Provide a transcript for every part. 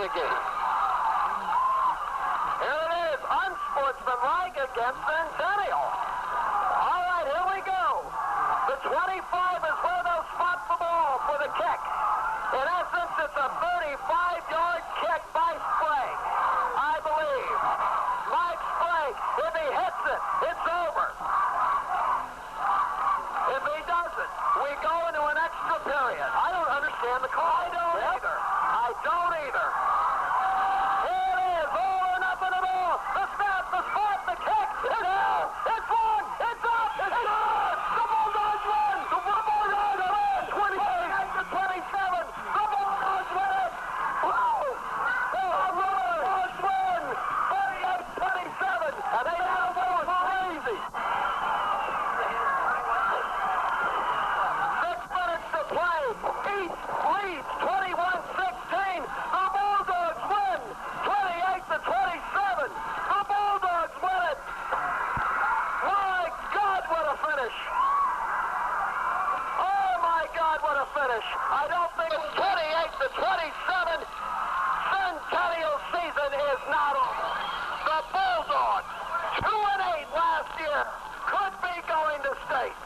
a game. Here it is, unsportsmanlike against Centennial. All right, here we go. The 25 is where they'll spot the ball for the kick. In essence, it's a 35-yard kick by Sprague, I believe. Mike Sprague, if he hits it, it's over. If he doesn't, we go into an extra period. I don't understand the call. I don't either. I don't either. Here it is, over and up in the ball. The snap, the spot, the kick. It's out. It's long. It's up. It's good. The Bulldogs win. The Bulldogs win. 28 to 27. The Bulldogs win it. Whoa. The Bulldogs win. 28-27. And they now go crazy. 6 minutes to play. East leads 21-16. The Bulldogs win 28-27. The Bulldogs win it. My God, what a finish. Oh, my God, what a finish. I don't think it's 28-27. Centennial season is not over. The Bulldogs, 2-8 last year, could be going to state.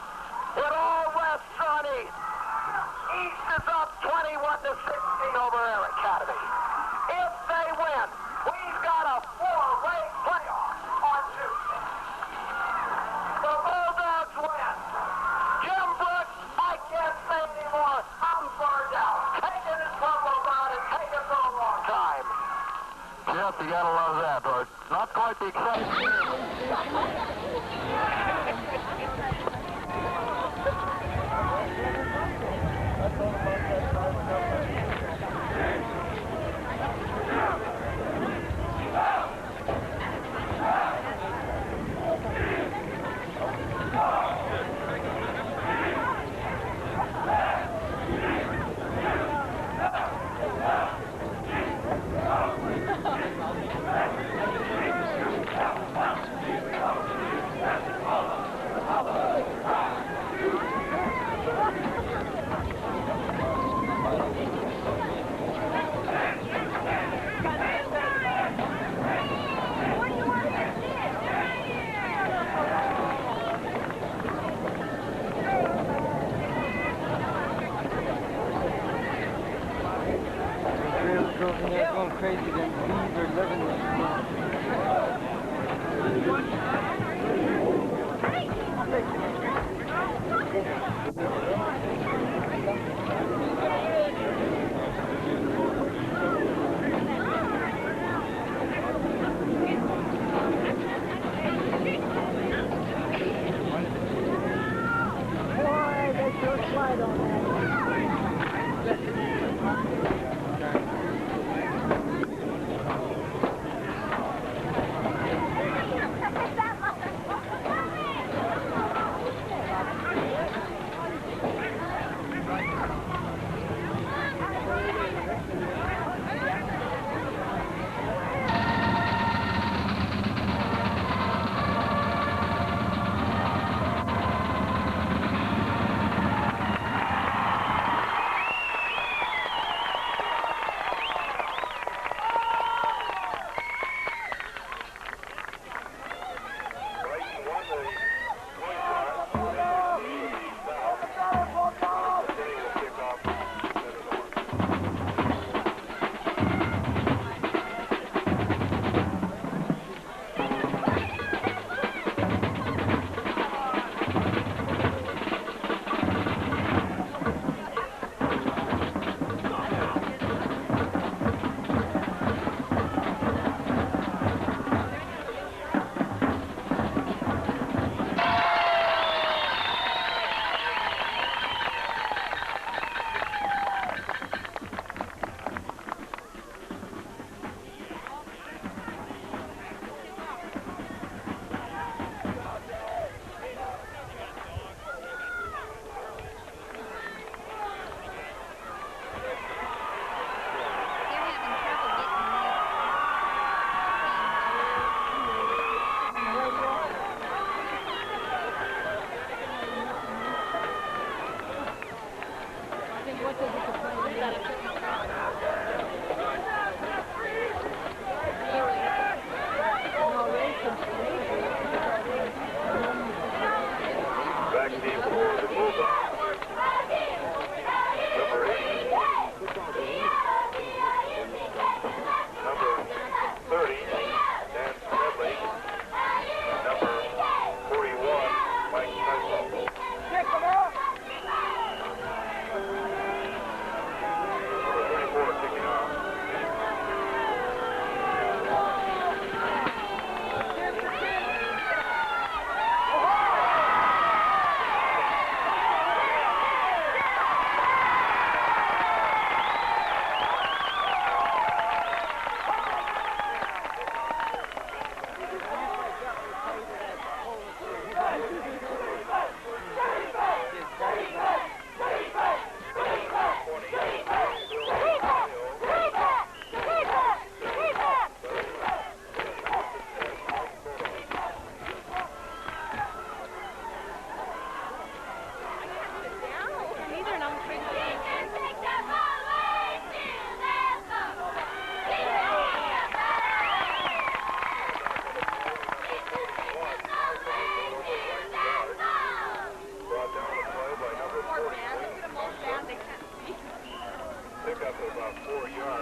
It all rests on East. East is up 21-16 over Air Academy. If they win, we've got a 4-way playoff on Tuesday. The Bulldogs win. Jim Brooks, I can't say anymore. I'm burned out. Taking his fumbles out and taking for a long time. Jeff, you gotta love that, but not quite the excitement. They're going crazy against bees or living with Boy, they sure slide on that.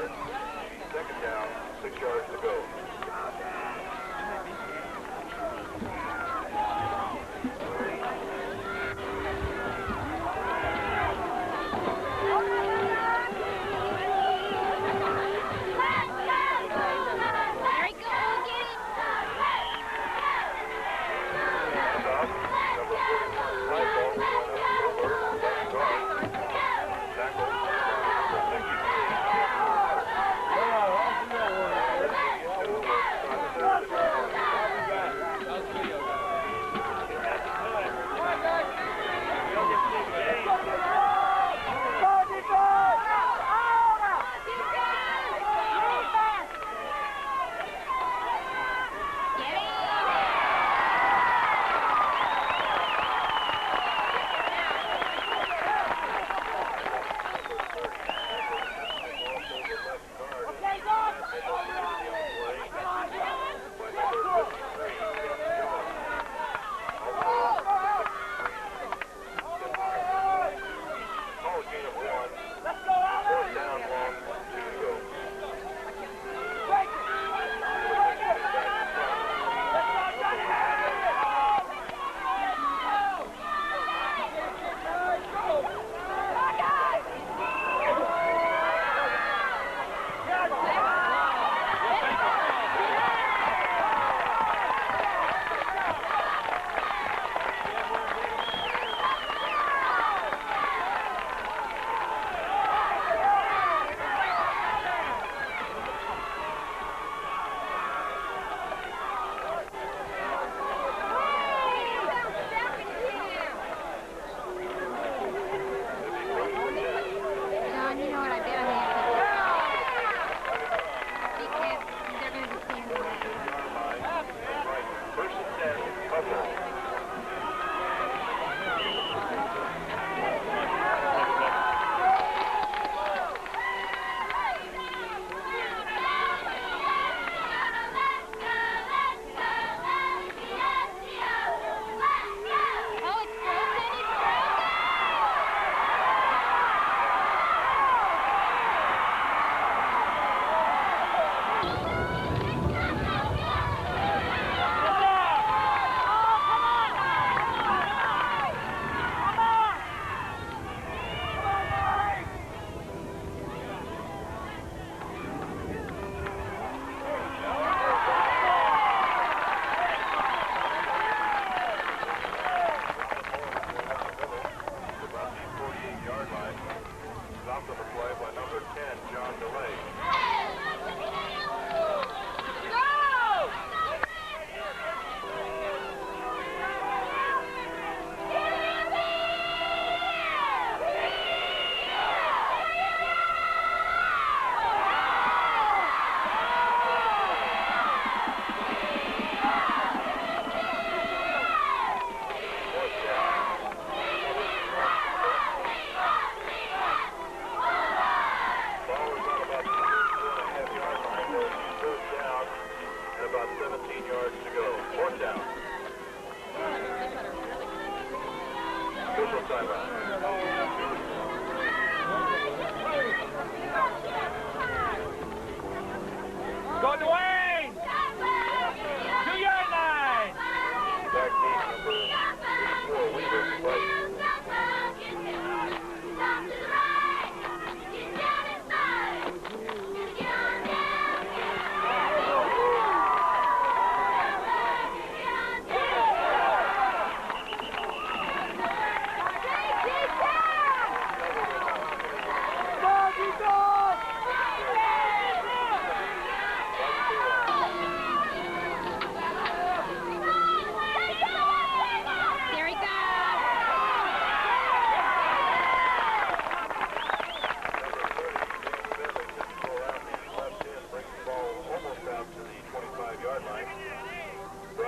yards. Second down, 6 yards to go.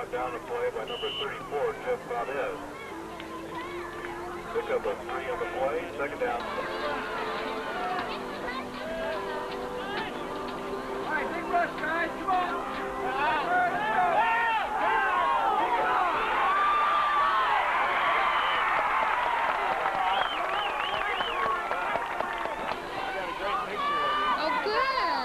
Down the play by number 34, Jeff Valdez. Pick up a 3 on the play, second down. All right, big rush, guys, come on. Oh, good.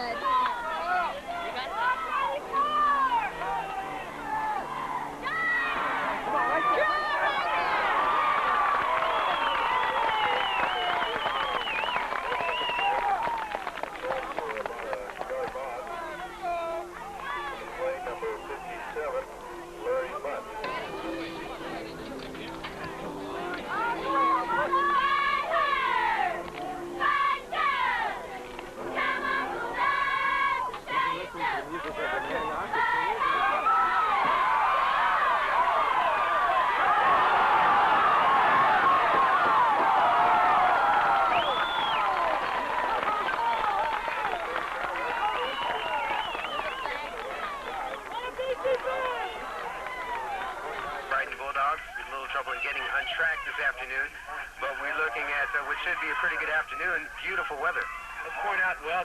looking at what should be a pretty good afternoon. Beautiful weather. Let's point out, well,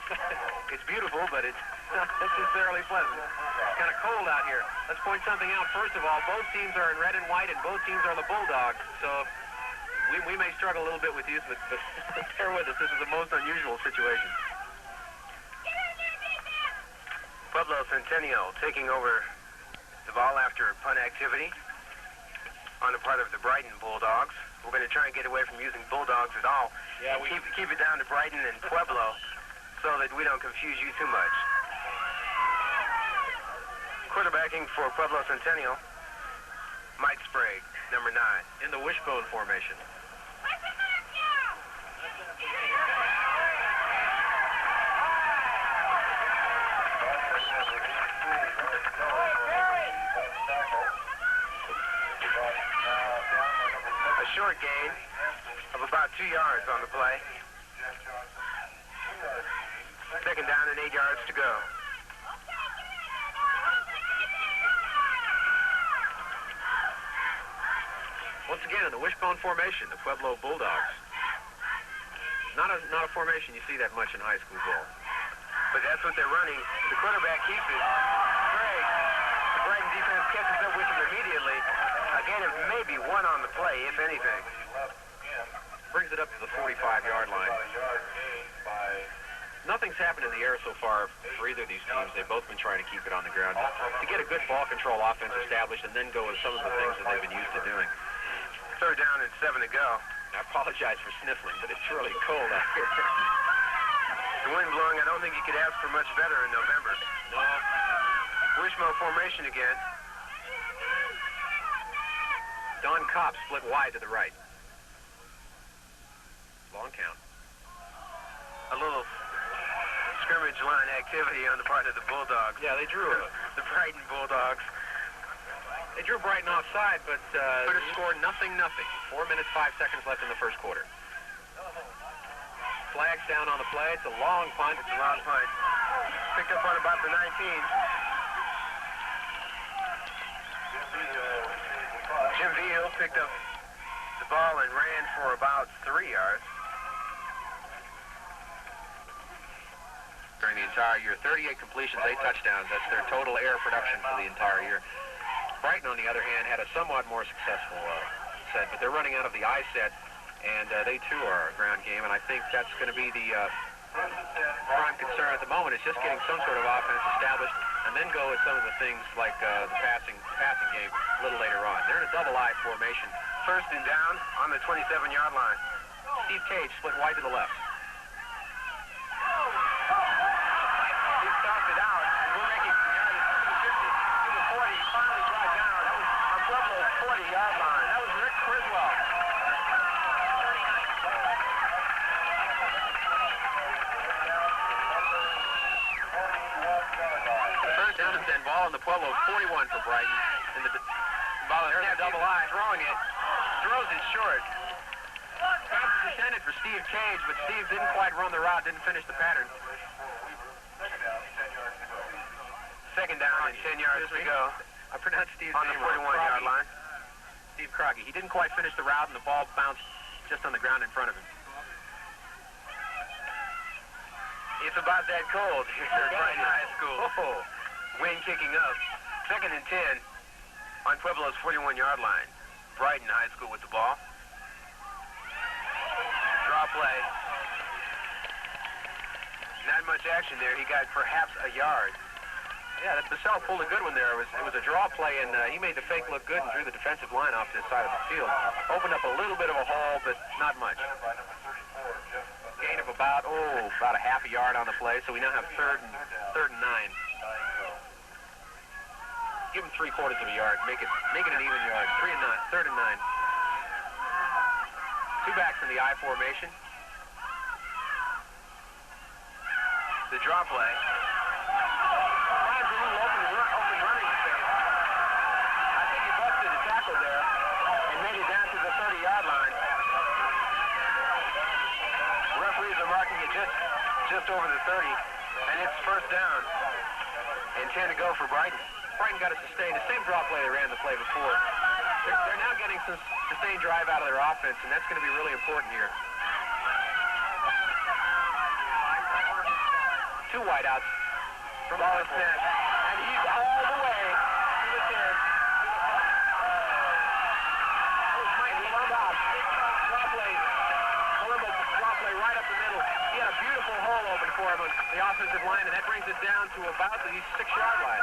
it's beautiful, but it's not necessarily pleasant. It's kind of cold out here. Let's point something out. First of all, both teams are in red and white, and both teams are the Bulldogs. So we may struggle a little bit with these, but bear with us. This is the most unusual situation. Pueblo Centennial taking over the ball after punt activity on the part of the Brighton Bulldogs. We're going to try and get away from using Bulldogs at all. Yeah, keep it down to Brighton and Pueblo so that we don't confuse you too much. Quarterbacking for Pueblo Centennial, Mike Sprague, number 9. In the wishbone formation. A short gain of about 2 yards on the play. Second down and 8 yards to go. Once again, in the wishbone formation, the Pueblo Bulldogs. Not a formation you see that much in high school ball. But that's what they're running. The quarterback keeps it. Sprague, the Brighton defense catches up with him immediately. Again, it may be one on the play, if anything. Brings it up to the 45-yard line. Nothing's happened in the air so far for either of these teams. They've both been trying to keep it on the ground to get a good ball control offense established and then go with some of the things that they've been used to doing. Third down and 7 to go. I apologize for sniffling, but it's really cold out here. The wind blowing, I don't think you could ask for much better in November. No. Wishbone formation again. Don Kopp split wide to the right. Long count. A little scrimmage line activity on the part of the Bulldogs. Yeah, they drew it. The Brighton Bulldogs. They drew Brighton offside, but could have scored 0-0. 4 minutes, 5 seconds left in the first quarter. Flags down on the play. It's a long punt. It's a long punt. Picked up on about the 19. Jim Vigil picked up the ball and ran for about 3 yards. During the entire year, 38 completions, 8 touchdowns. That's their total air production for the entire year. Brighton, on the other hand, had a somewhat more successful set, but they're running out of the I set, and they too are a ground game, and I think that's going to be the prime concern at the moment. Is just getting some sort of offense established, and then go with some of the things like the passing game a little later on. They're in a double I formation. First and down on the 27-yard line. Steve Cage split wide to the left. He stopped it out, and we're making some yardage to the 40. He finally brought down on Pueblo's 40-yard line. That was Rick Criswell. First down and 10, ball on the Pueblo 41 for Brighton. And the ball is double I. Throwing it. Throws it short. Pass is intended for Steve Cage, but Steve didn't quite run the route, didn't finish the pattern. Second down and 10 yards to go. I pronounced Steve's on the name wrong. 41-yard line. Steve Crockett. He didn't quite finish the route, and the ball bounced just on the ground in front of him. It's about that cold here at Brighton High School. Oh. Wind kicking up. Second and 10 on Pueblo's 41-yard line. Brighton High School with the ball. Draw play. Not much action there. He got perhaps a yard. Yeah, Bassell pulled a good one there. It was a draw play, and he made the fake look good and drew the defensive line off to the side of the field. Opened up a little bit of a hole, but not much. Gain of about a half a yard on the play, so we now have third and 9. Give him 3/4 of a yard. Make it an even yard. Third and 9. 2 backs in the I formation. The draw play. Finds a little open running space. I think he busted a tackle there and made it down to the 30-yard line. The referees are marking it just over the 30, and it's first down and 10 to go for Brighton. Brighton got to sustain the same draw play they ran the play before. They're now getting some sustained drive out of their offense, and that's going to be really important here. Two wideouts from ball is snap, and he's all the way to the 10. Right up the middle. He had a beautiful hole open for him on the offensive line, and that brings it down to about the 6-yard line.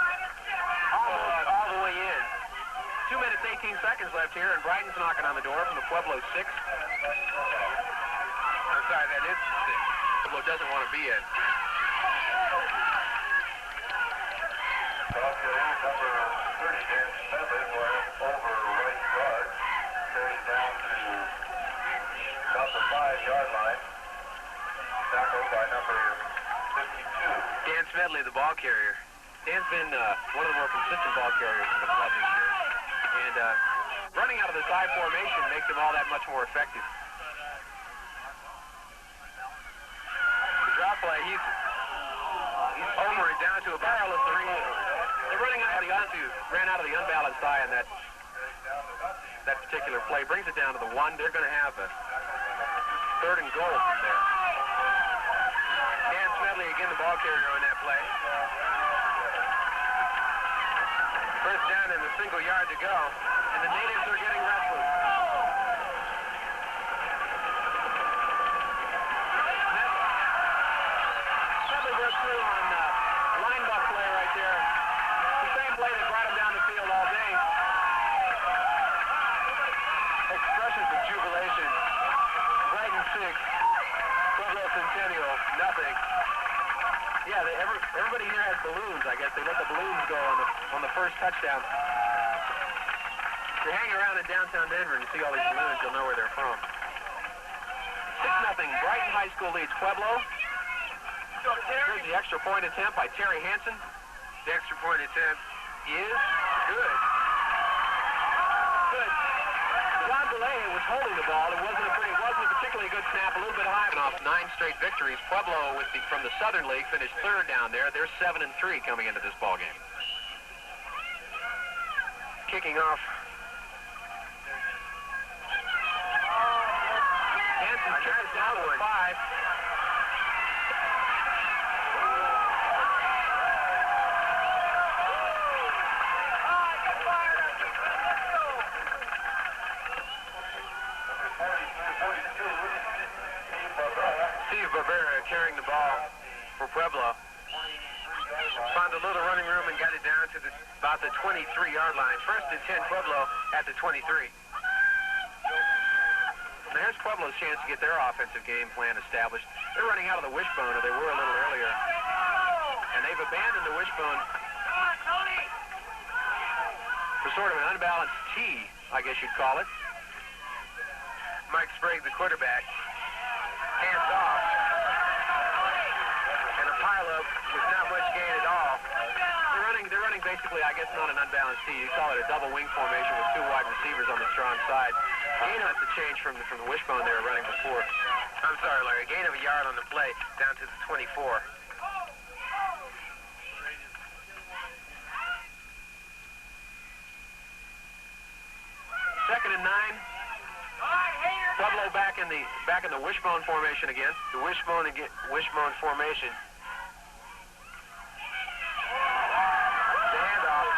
Almost all the way in. 2 minutes, 18 seconds left here, and Brighton's knocking on the door from the Pueblo 6. I'm sorry, that is 6. Pueblo doesn't want to be in. Number 30, Dan Smedley, over right guard. Carries down to about the 5-yard line. Tackled by number 52. Dan Smedley, the ball carrier. Dan's been one of the more consistent ball carriers in the club this year. And running out of this I formation makes him all that much more effective. The drop play, he's over it down to a barrel of 3. They're running out of the ran out of the unbalanced eye on that particular play. Brings it down to the 1. They're going to have a 3rd and goal from there. Dan Smedley again the ball carrier on that play. First down and a single yard to go, and the natives are getting restless. Smedley broke through on linebuck play right there. The same play that brought him down the field all day. Expressions of jubilation. Brighton 6. Pueblo Centennial, nothing. Yeah, everybody here has balloons, I guess. They let the balloons go on the first touchdown. If you hang around in downtown Denver and you see all these balloons, you'll know where they're from. 6-0, Brighton High School leads Pueblo. Here's the extra point attempt by Terry Hansen. The extra point attempt is good. Good. John DeLay was holding the ball. It wasn't a particularly good snap, a little bit high. Off 9 straight victories. Pueblo, from the Southern League, finished 3rd down there. They're 7-3 coming into this ball game. Kicking off. Hansen carries down to 5. Steve Barbera carrying the ball for Pueblo. Found a little running room and got it down to about the 23-yard line. 1st and 10 Pueblo at the 23. Now here's Pueblo's chance to get their offensive game plan established. They're running out of the wishbone, or they were a little earlier. And they've abandoned the wishbone for sort of an unbalanced T, I guess you'd call it. Mike Sprague, the quarterback, hands off. And a pileup with not much gain at all. They're running basically, I guess, not an unbalanced T. You call it a double wing formation with 2 wide receivers on the strong side. Gain has to change from the wishbone they were running before. I'm sorry, Larry. Gain of a yard on the play down to the 24. 2nd and 9. Pueblo back in the wishbone formation again. The wishbone formation. The handoff.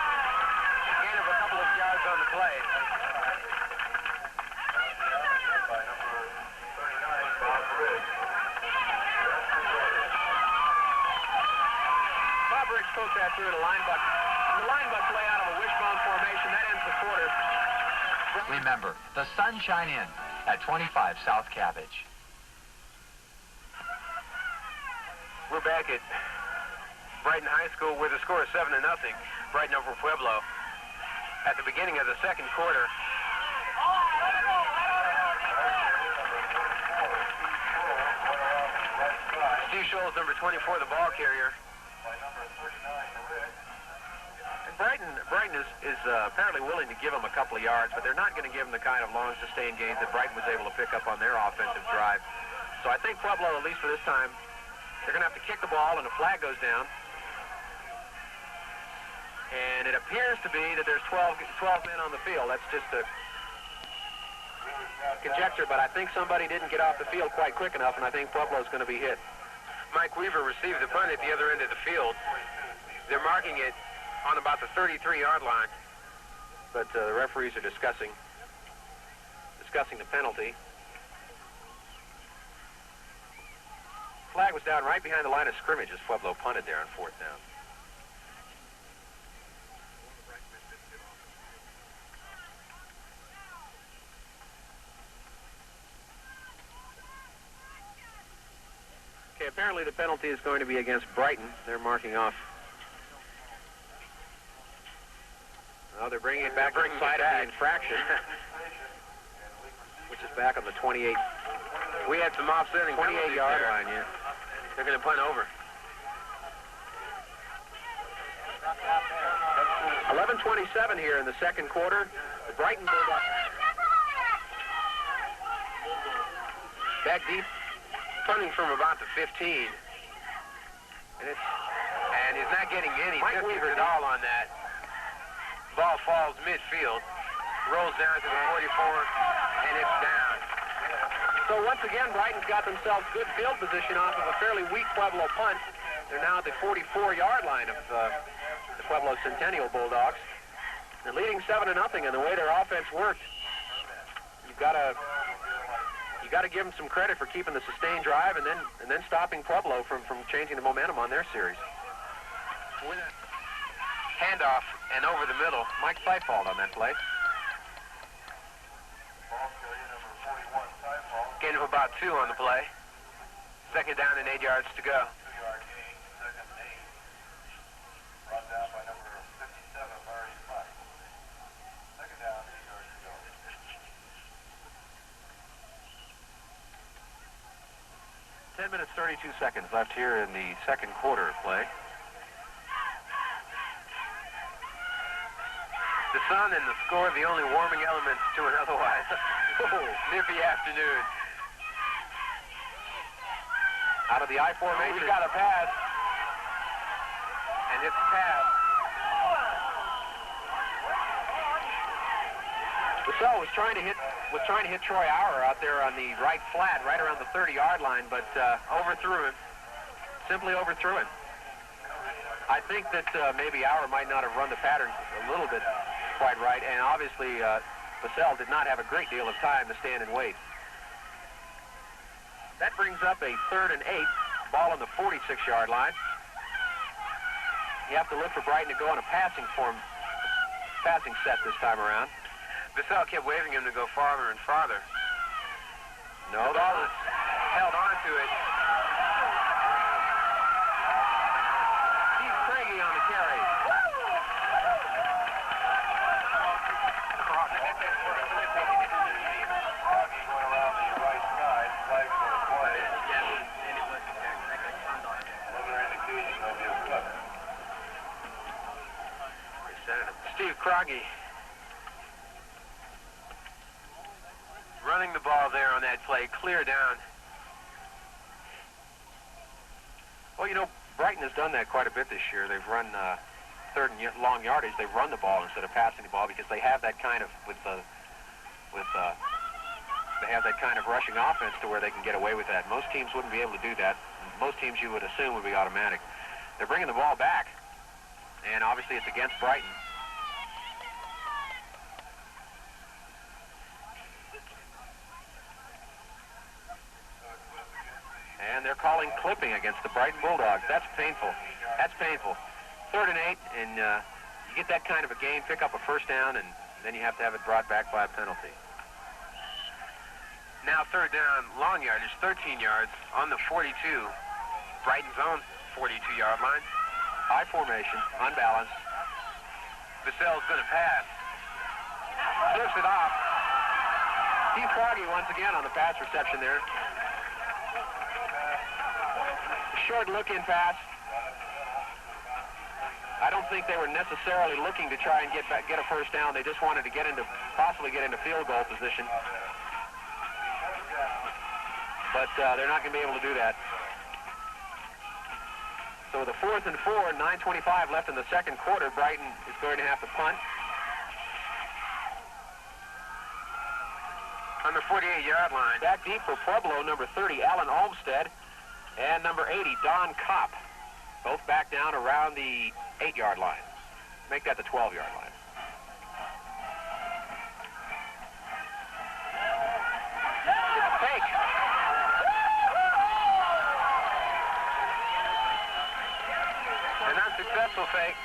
Gain of a couple of yards on the play. Bob Riggs poked that through to linebuck. The linebuck play out of a wishbone formation. That ends the quarter. Remember, the Sunshine Inn at 25 South Cabbage. We're back at Brighton High School where the score is 7-0. Brighton over Pueblo. At the beginning of the second quarter. Steve Scholes, number 24, the ball carrier. Brighton is apparently willing to give him a couple of yards, but they're not going to give him the kind of long sustained gains that Brighton was able to pick up on their offensive drive. So I think Pueblo, at least for this time, they're going to have to kick the ball and a flag goes down. And it appears to be that there's 12 men on the field. That's just a conjecture, but I think somebody didn't get off the field quite quick enough, and I think Pueblo's going to be hit. Mike Weaver received the punt at the other end of the field. They're marking it on about the 33-yard line. But the referees are discussing the penalty. Flag was down right behind the line of scrimmage as Pueblo punted there on 4th down. Okay, apparently the penalty is going to be against Brighton. They're marking off. Oh, they're bringing it back to the side of the infraction, which is back on the 28. We had some offsetting 28-yard line, yeah. They're going to punt over. 11:27 here in the second quarter. The Brighton Bulldogs Back deep, punting from about the 15. And he's not getting any distance at all on that. Ball falls midfield, rolls down to the 44, and it's down. So once again, Brighton's got themselves good field position off of a fairly weak Pueblo punt. They're now at the 44-yard line of the Pueblo Centennial Bulldogs. They're leading 7-0, and the way their offense worked, you got to give them some credit for keeping the sustained drive and then stopping Pueblo from changing the momentum on their series. With a handoff and over the middle. Mike Seifald on that play. Gain of about 2 on the play. Second down and 8 yards to go. 2-yard gain, second and 8. Run down by number 57, Larry Flack. Second down, 8 yards to go. 10 minutes, 32 seconds left here in the second quarter of play. The sun and the score, the only warming elements to an otherwise nippy afternoon. Out of the I formation. We've got a pass. And it's passed. Vassell was trying to hit Troy Auer out there on the right flat, right around the 30-yard line, but overthrew him. Simply overthrew him. I think that maybe Auer might not have run the pattern a little bit quite right, and obviously Vassell did not have a great deal of time to stand and wait. That brings up a 3rd and 8, ball on the 46-yard line. You have to look for Brighton to go on a passing set this time around. Vassell kept waving him to go farther and farther. No, the ball is held on to it. Steve Craigie on the carry. Steve Craigie running the ball there on that play, clear down. Well, you know, Brighton has done that quite a bit this year. They've run 3rd and long yardage. They run the ball instead of passing the ball because they have that kind of they have that kind of rushing offense to where they can get away with that. Most teams wouldn't be able to do that. Most teams you would assume would be automatic. They're bringing the ball back, and obviously it's against Brighton. And they're calling clipping against the Brighton Bulldogs. That's painful. That's painful. 3rd and 8, and you get that kind of a game, pick up a 1st down, and then you have to have it brought back by a penalty. Now 3rd down, long yardage, 13 yards on the 42. Brighton's own 42-yard line. High formation, unbalanced. Vassell's going to pass. Flips it off. Steve Craigie once again on the pass reception there. Short look-in pass. I don't think they were necessarily looking to try and get a 1st down. They just wanted to possibly get into field goal position. But they're not going to be able to do that. So with a 4th and 4, 9:25 left in the second quarter, Brighton is going to have to punt. on the 48-yard line. Back deep for Pueblo, number 30, Alan Olmstead, and number 80, Don Kopp. Both back down around the 8-yard line. Make that the 12-yard line. Fake. An unsuccessful fake.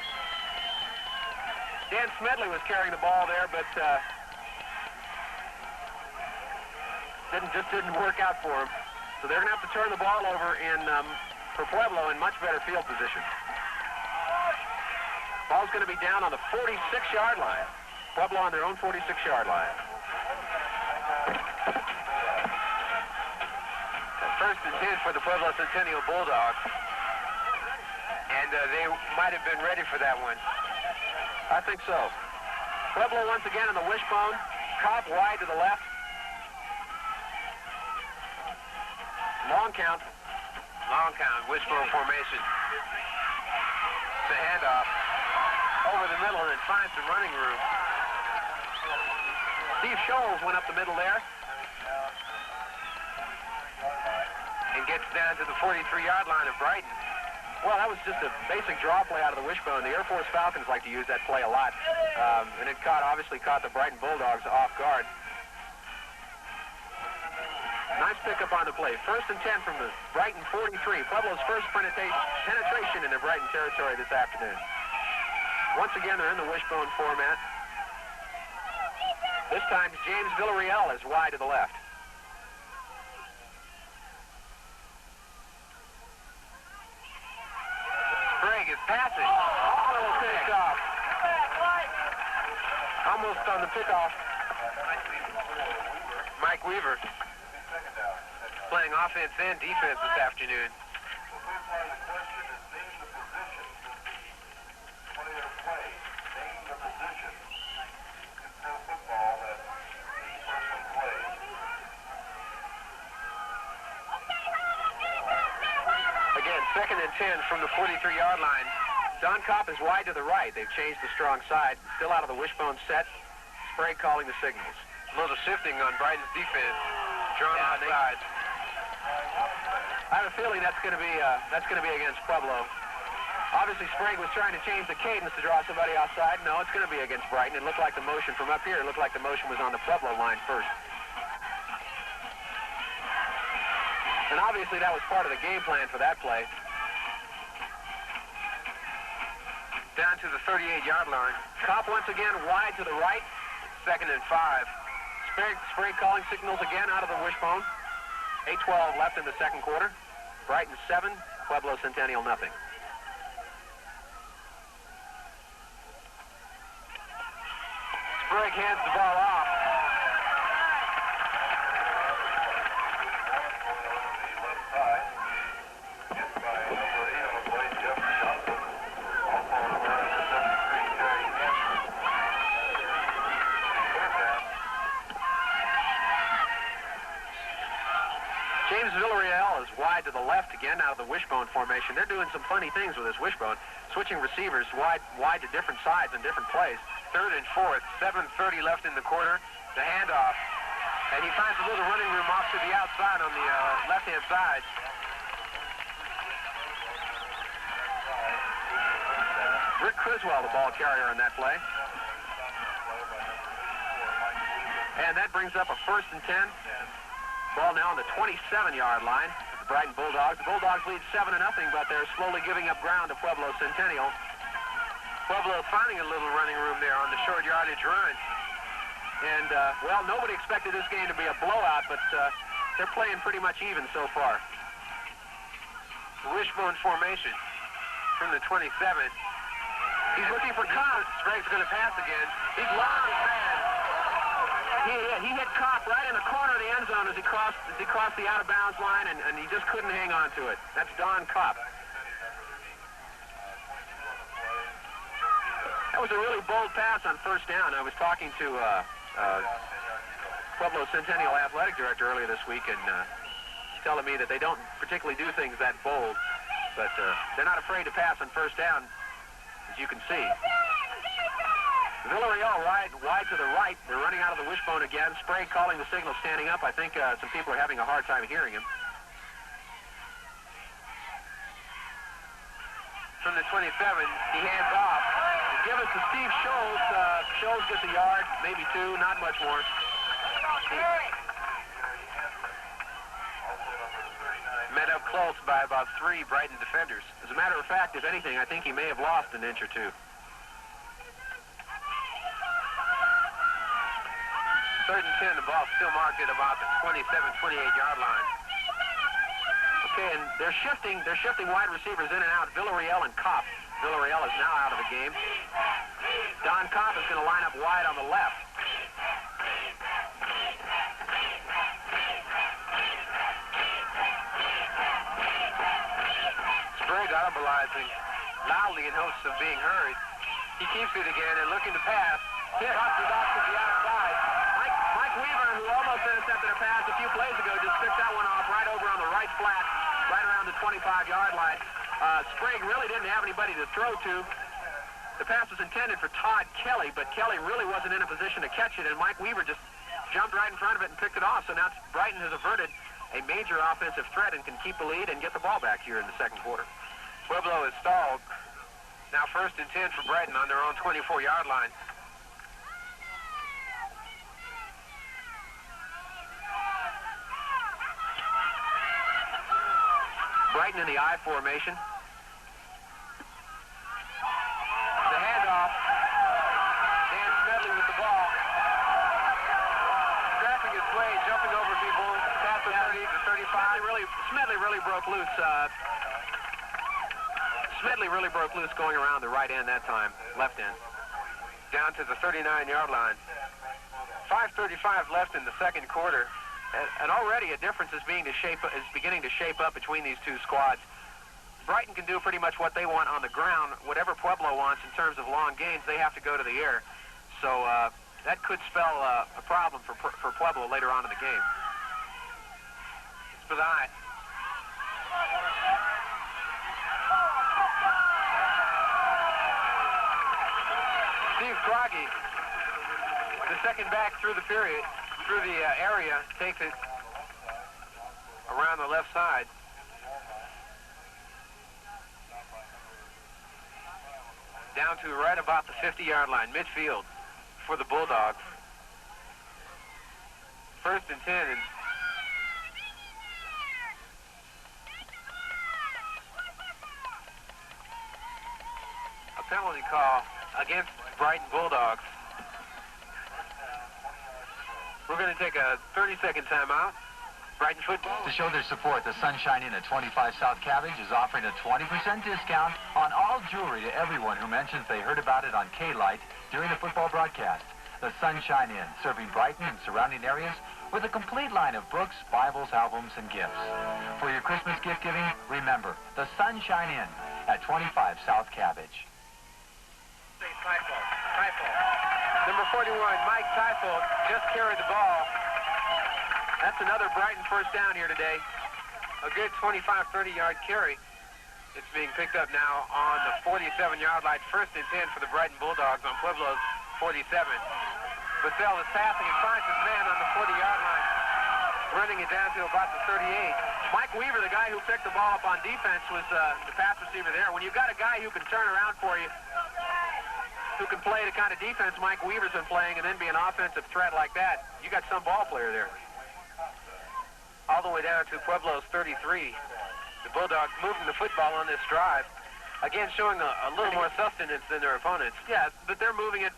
Dan Smedley was carrying the ball there, but just didn't work out for him. So they're going to have to turn the ball over for Pueblo in much better field position. Ball's going to be down on the 46-yard line. Pueblo on their own 46-yard line. First and 10 for the Pueblo Centennial Bulldogs. And they might have been ready for that one. I think so. Pueblo once again on the wishbone. Kopp wide to the left. Long count. Long count. Wishbone formation. The handoff. Over the middle and then finds some running room. Steve Scholes went up the middle there. And gets down to the 43-yard line of Brighton. Well, that was just a basic draw play out of the wishbone. The Air Force Falcons like to use that play a lot. And it obviously caught the Brighton Bulldogs off guard. Nice pickup on the play. First and 10 from the Brighton 43. Pueblo's first penetration in the Brighton territory this afternoon. Once again, they're in the wishbone format. This time, James Villarreal is wide to the left. Sprague is passing. Oh, picked off. Almost on the pickoff. Mike Weaver playing offense and defense this afternoon. Again, second and 10 from the 43-yard line. Don Kopp is wide to the right. They've changed the strong side. Still out of the wishbone set. Sprague calling the signals. A little shifting on Brighton's defense. Drawn outside. I have a feeling that's going to be against Pueblo. Obviously, Sprague was trying to change the cadence to draw somebody outside. No, it's going to be against Brighton. It looked like the motion from up here. It looked like the motion was on the Pueblo line first. And obviously, that was part of the game plan for that play. Down to the 38-yard line. Kopp once again wide to the right. Second and 5. Sprague calling signals again out of the wishbone. 8:12 left in the second quarter. Brighton 7, Pueblo Centennial nothing. Sprague hands the ball off. James Villarreal is wide to the left again out of the wishbone formation. They're doing some funny things with this wishbone, switching receivers wide to different sides and different plays. Third and 4, 7:30 left in the quarter. The handoff, and he finds a little running room off to the outside on the left-hand side. Rick Criswell, the ball carrier on that play. And that brings up a first and 10. Ball now on the 27-yard line. The Brighton Bulldogs. The Bulldogs lead 7-0, but they're slowly giving up ground to Pueblo Centennial. Pueblo finding a little running room there on the short yardage run. And, well, nobody expected this game to be a blowout, but they're playing pretty much even so far. Wishbone formation from the 27. He's looking for Kopp. Sprague's going to pass again. He's long pass. He hit Kopp right in the corner of the end zone as he crossed the out-of-bounds line, and he just couldn't hang on to it. That's Don Kopp. That was a really bold pass on first down. I was talking to Pueblo Centennial Athletic Director earlier this week, and he's telling me that they don't particularly do things that bold, but they're not afraid to pass on first down, as you can see. Villarreal wide to the right. They're running out of the wishbone again. Sprague calling the signal, standing up. I think some people are having a hard time hearing him. From the 27, he hands off. Give it to Steve Scholes. Scholes gets a yard, maybe two, not much more. Met up close by about 3 Brighton defenders. As a matter of fact, if anything, I think he may have lost an inch or two. Third and 10, the ball still marked at about the 27, 28-yard line. Okay, and they're shifting wide receivers in and out. Villarreal and Kopp. Villarreal is now out of the game. Don Kopp is going to line up wide on the left. Sprague audibalizing loudly in hopes of being heard. He keeps it again and looking to pass. Hit off the outside. Mike Weaver, who almost intercepted a pass a few plays ago, just picked that one off right over on the right flat, right around the 25-yard line. Sprague really didn't have anybody to throw to. The pass was intended for Todd Kelly, but Kelly really wasn't in a position to catch it, and Mike Weaver just jumped right in front of it and picked it off. So now Brighton has averted a major offensive threat and can keep the lead and get the ball back here in the second quarter. Pueblo is stalled. Now first and 10 for Brighton on their own 24-yard line. Brighton in the I formation. The handoff. Dan Smedley with the ball. Scratching his way, jumping over people. Past the 30 to 35. Smedley really broke loose. Smedley really broke loose going around the right end that time. Left end. Down to the 39-yard line. 5:35 left in the second quarter. And already a difference is beginning to shape up between these two squads. Brighton can do pretty much what they want on the ground. Whatever Pueblo wants in terms of long gains, they have to go to the air. So that could spell a problem for Pueblo later on in the game. Spazai. Steve Croggy, the second back through the period. Through the area, takes it around the left side. Down to right about the 50-yard line, midfield for the Bulldogs. First and 10. And a penalty call against Brighton Bulldogs. We're going to take a 30-second timeout. Brighton football. To show their support, the Sunshine Inn at 25 South Cabbage is offering a 20% discount on all jewelry to everyone who mentions they heard about it on K-Light during the football broadcast. The Sunshine Inn, serving Brighton and surrounding areas with a complete line of books, Bibles, albums, and gifts. For your Christmas gift giving, remember, the Sunshine Inn at 25 South Cabbage. Number 41, Mike Typhold, just carried the ball. That's another Brighton first down here today. A good 25, 30-yard carry. It's being picked up now on the 47-yard line. First and 10 for the Brighton Bulldogs on Pueblo's 47. Basel is passing and finds his man on the 40-yard line. Running it down to about the 38. Mike Weaver, the guy who picked the ball up on defense, was the pass receiver there. When you've got a guy who can turn around for you, who can play the kind of defense Mike Weaver's been playing and then be an offensive threat like that, you got some ball player there. All the way down to Pueblo's 33. The Bulldogs moving the football on this drive. Again, showing a little more sustenance than their opponents. Yeah, but they're moving it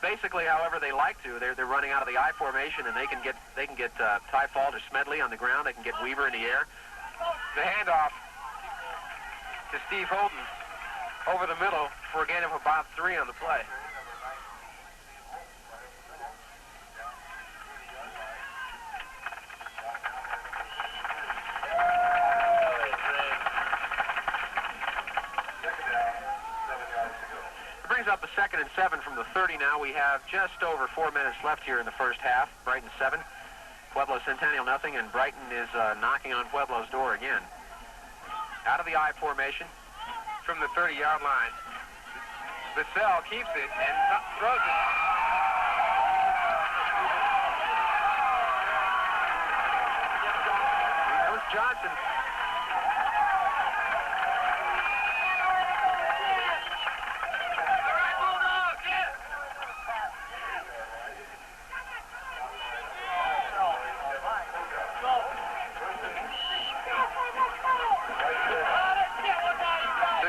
basically however they like to. They're running out of the I formation, and they can get Typhold or Smedley on the ground. They can get Weaver in the air. The handoff to Steve Holden over the middle for a gain of about 3 on the play. It brings up a 2nd and 7 from the 30 now. We have just over 4 minutes left here in the first half. Brighton 7, Pueblo Centennial nothing, and Brighton is knocking on Pueblo's door again. Out of the I formation. From the 30-yard line. Vassell keeps it and throws it. That was Johnson.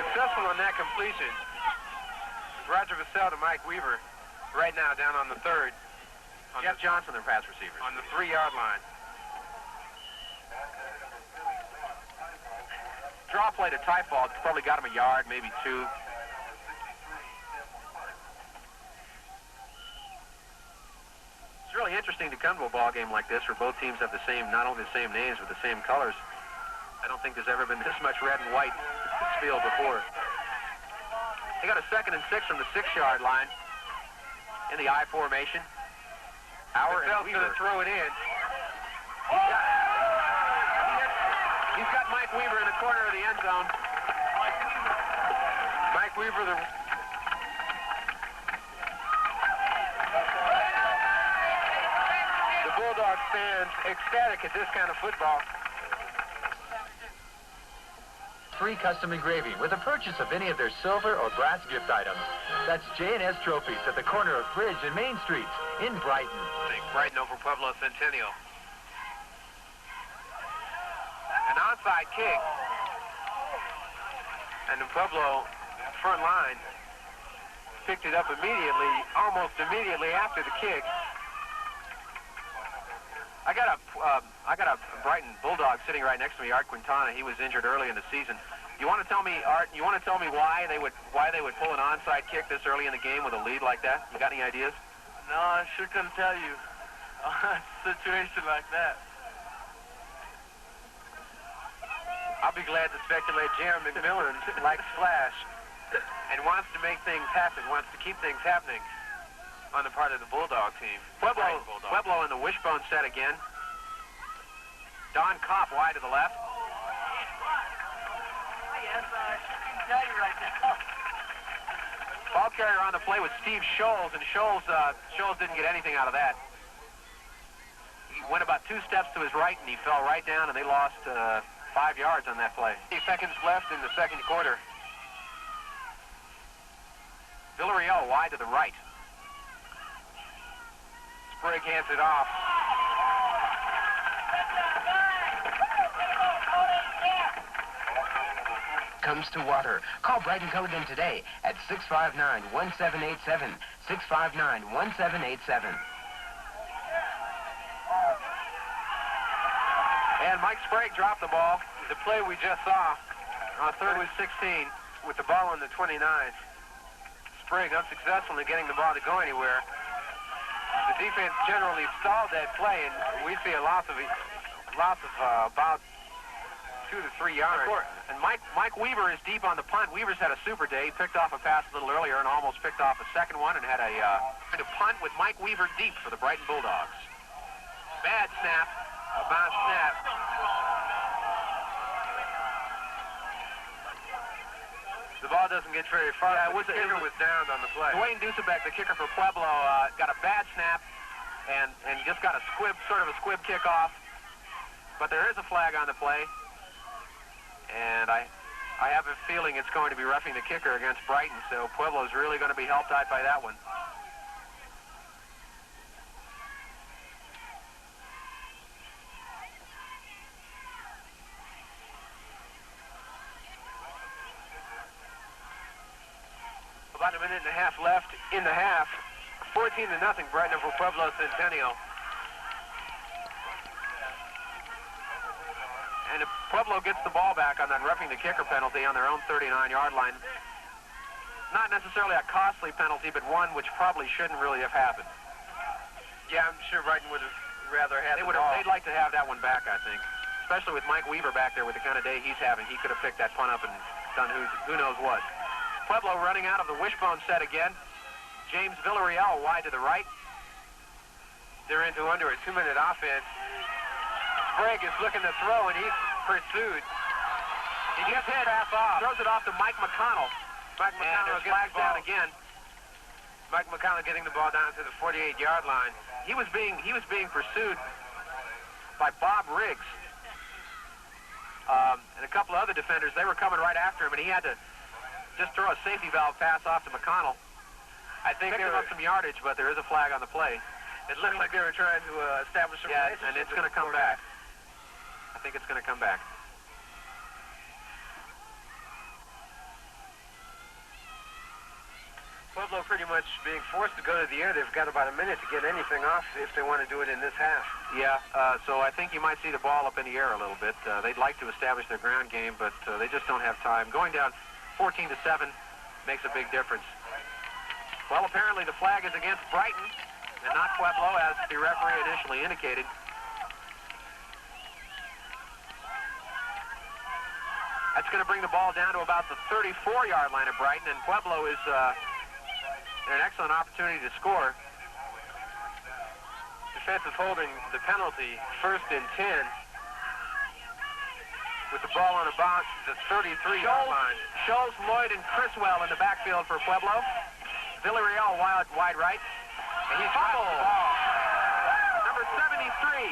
Successful on that completion. Roger Vassell to Mike Weaver. Right now down on the 3rd. Jeff Johnson, their pass receiver. On the 3-yard line. Draw play to Tyfald. Probably got him a yard, maybe 2. It's really interesting to come to a ball game like this where both teams have the same, not only the same names, but the same colors. I don't think there's ever been this much red and white in this field before. They got a 2nd and 6 from the 6-yard line in the I formation. Howard and Weaver going to throw it in. He's got Mike Weaver in the corner of the end zone. Mike Weaver, the Bulldogs fans ecstatic at this kind of football. Free custom engraving with the purchase of any of their silver or brass gift items. That's J&S Trophies at the corner of Bridge and Main Streets in Brighton. Brighton over Pueblo Centennial. An onside kick. And the Pueblo front line picked it up immediately, almost immediately after the kick. I got a Brighton Bulldog sitting right next to me, Art Quintana. He was injured early in the season. You want to tell me, Art? You want to tell me why they would pull an onside kick this early in the game with a lead like that? You got any ideas? No, I sure couldn't tell you. A situation like that. I'll be glad to speculate. Jeremy McMillan likes flash and wants to make things happen, wants to keep things happening on the part of the Bulldog team. Pueblo in the wishbone set again. Don Kopp wide to the left. Yes, I can tell you right now. Ball carrier on the play was Steve Scholes, and Scholes didn't get anything out of that. He went about 2 steps to his right, and he fell right down, and they lost 5 yards on that play. 8 seconds left in the second quarter. Villarreal wide to the right. Sprague hands it off. Comes to water. Call Brighton Culligan today at 659-1787. 659-1787. And Mike Sprague dropped the ball. The play we just saw on 3rd and 16 with the ball on the 29. Sprague unsuccessful in getting the ball to go anywhere. The defense generally stalled that play, and we see a loss of about 2 to 3 yards. And Mike Weaver is deep on the punt. Weaver's had a super day. He picked off a pass a little earlier and almost picked off a second one and had a punt with Mike Weaver deep for the Brighton Bulldogs. Bad snap. A bounce snap. The ball doesn't get very far. Yeah, the kicker was downed on the play. Dwayne Dusabek, the kicker for Pueblo, got a bad snap and just got a squib, sort of a squib kickoff. But there is a flag on the play. And I have a feeling it's going to be roughing the kicker against Brighton, so Pueblo's really going to be helped out by that one. About a minute and a half left in the half. 14-0, Brighton over Pueblo Centennial. And if Pueblo gets the ball back on that roughing the kicker penalty on their own 39-yard line, not necessarily a costly penalty, but one which probably shouldn't really have happened. Yeah, I'm sure Brighton would have rather had the ball. They'd like to have that one back, I think. Especially with Mike Weaver back there with the kind of day he's having. He could have picked that punt up and done who knows what. Pueblo running out of the wishbone set again. James Villarreal wide to the right. They're into under a 2-minute offense. Sprague is looking to throw, and he's pursued. He gets hit, pass off. Throws it off to Mike McConnell. Mike And McConnell there's gets flags the ball down again. Mike McConnell getting the ball down to the 48-yard line. He was being pursued by Bob Riggs. And a couple of other defenders, they were coming right after him, and he had to just throw a safety valve pass off to McConnell. I think Picked him up some yardage, but there is a flag on the play. it looked like they were trying to establish a relationship. And it's going to come back. I think it's going to come back. Pueblo pretty much being forced to go to the air. They've got about a minute to get anything off if they want to do it in this half. Yeah, so I think you might see the ball up in the air a little bit. They'd like to establish their ground game, but they just don't have time. Going down 14-7 makes a big difference. Well, apparently the flag is against Brighton and not Pueblo, as the referee initially indicated. That's going to bring the ball down to about the 34-yard line of Brighton, and Pueblo is an excellent opportunity to score. Defensive holding the penalty, 1st and 10. With the ball on the bounce, the 33-yard line. Scholes, Lloyd, and Criswell in the backfield for Pueblo. Villarreal wide right. And he's fumbled the ball. Number 73.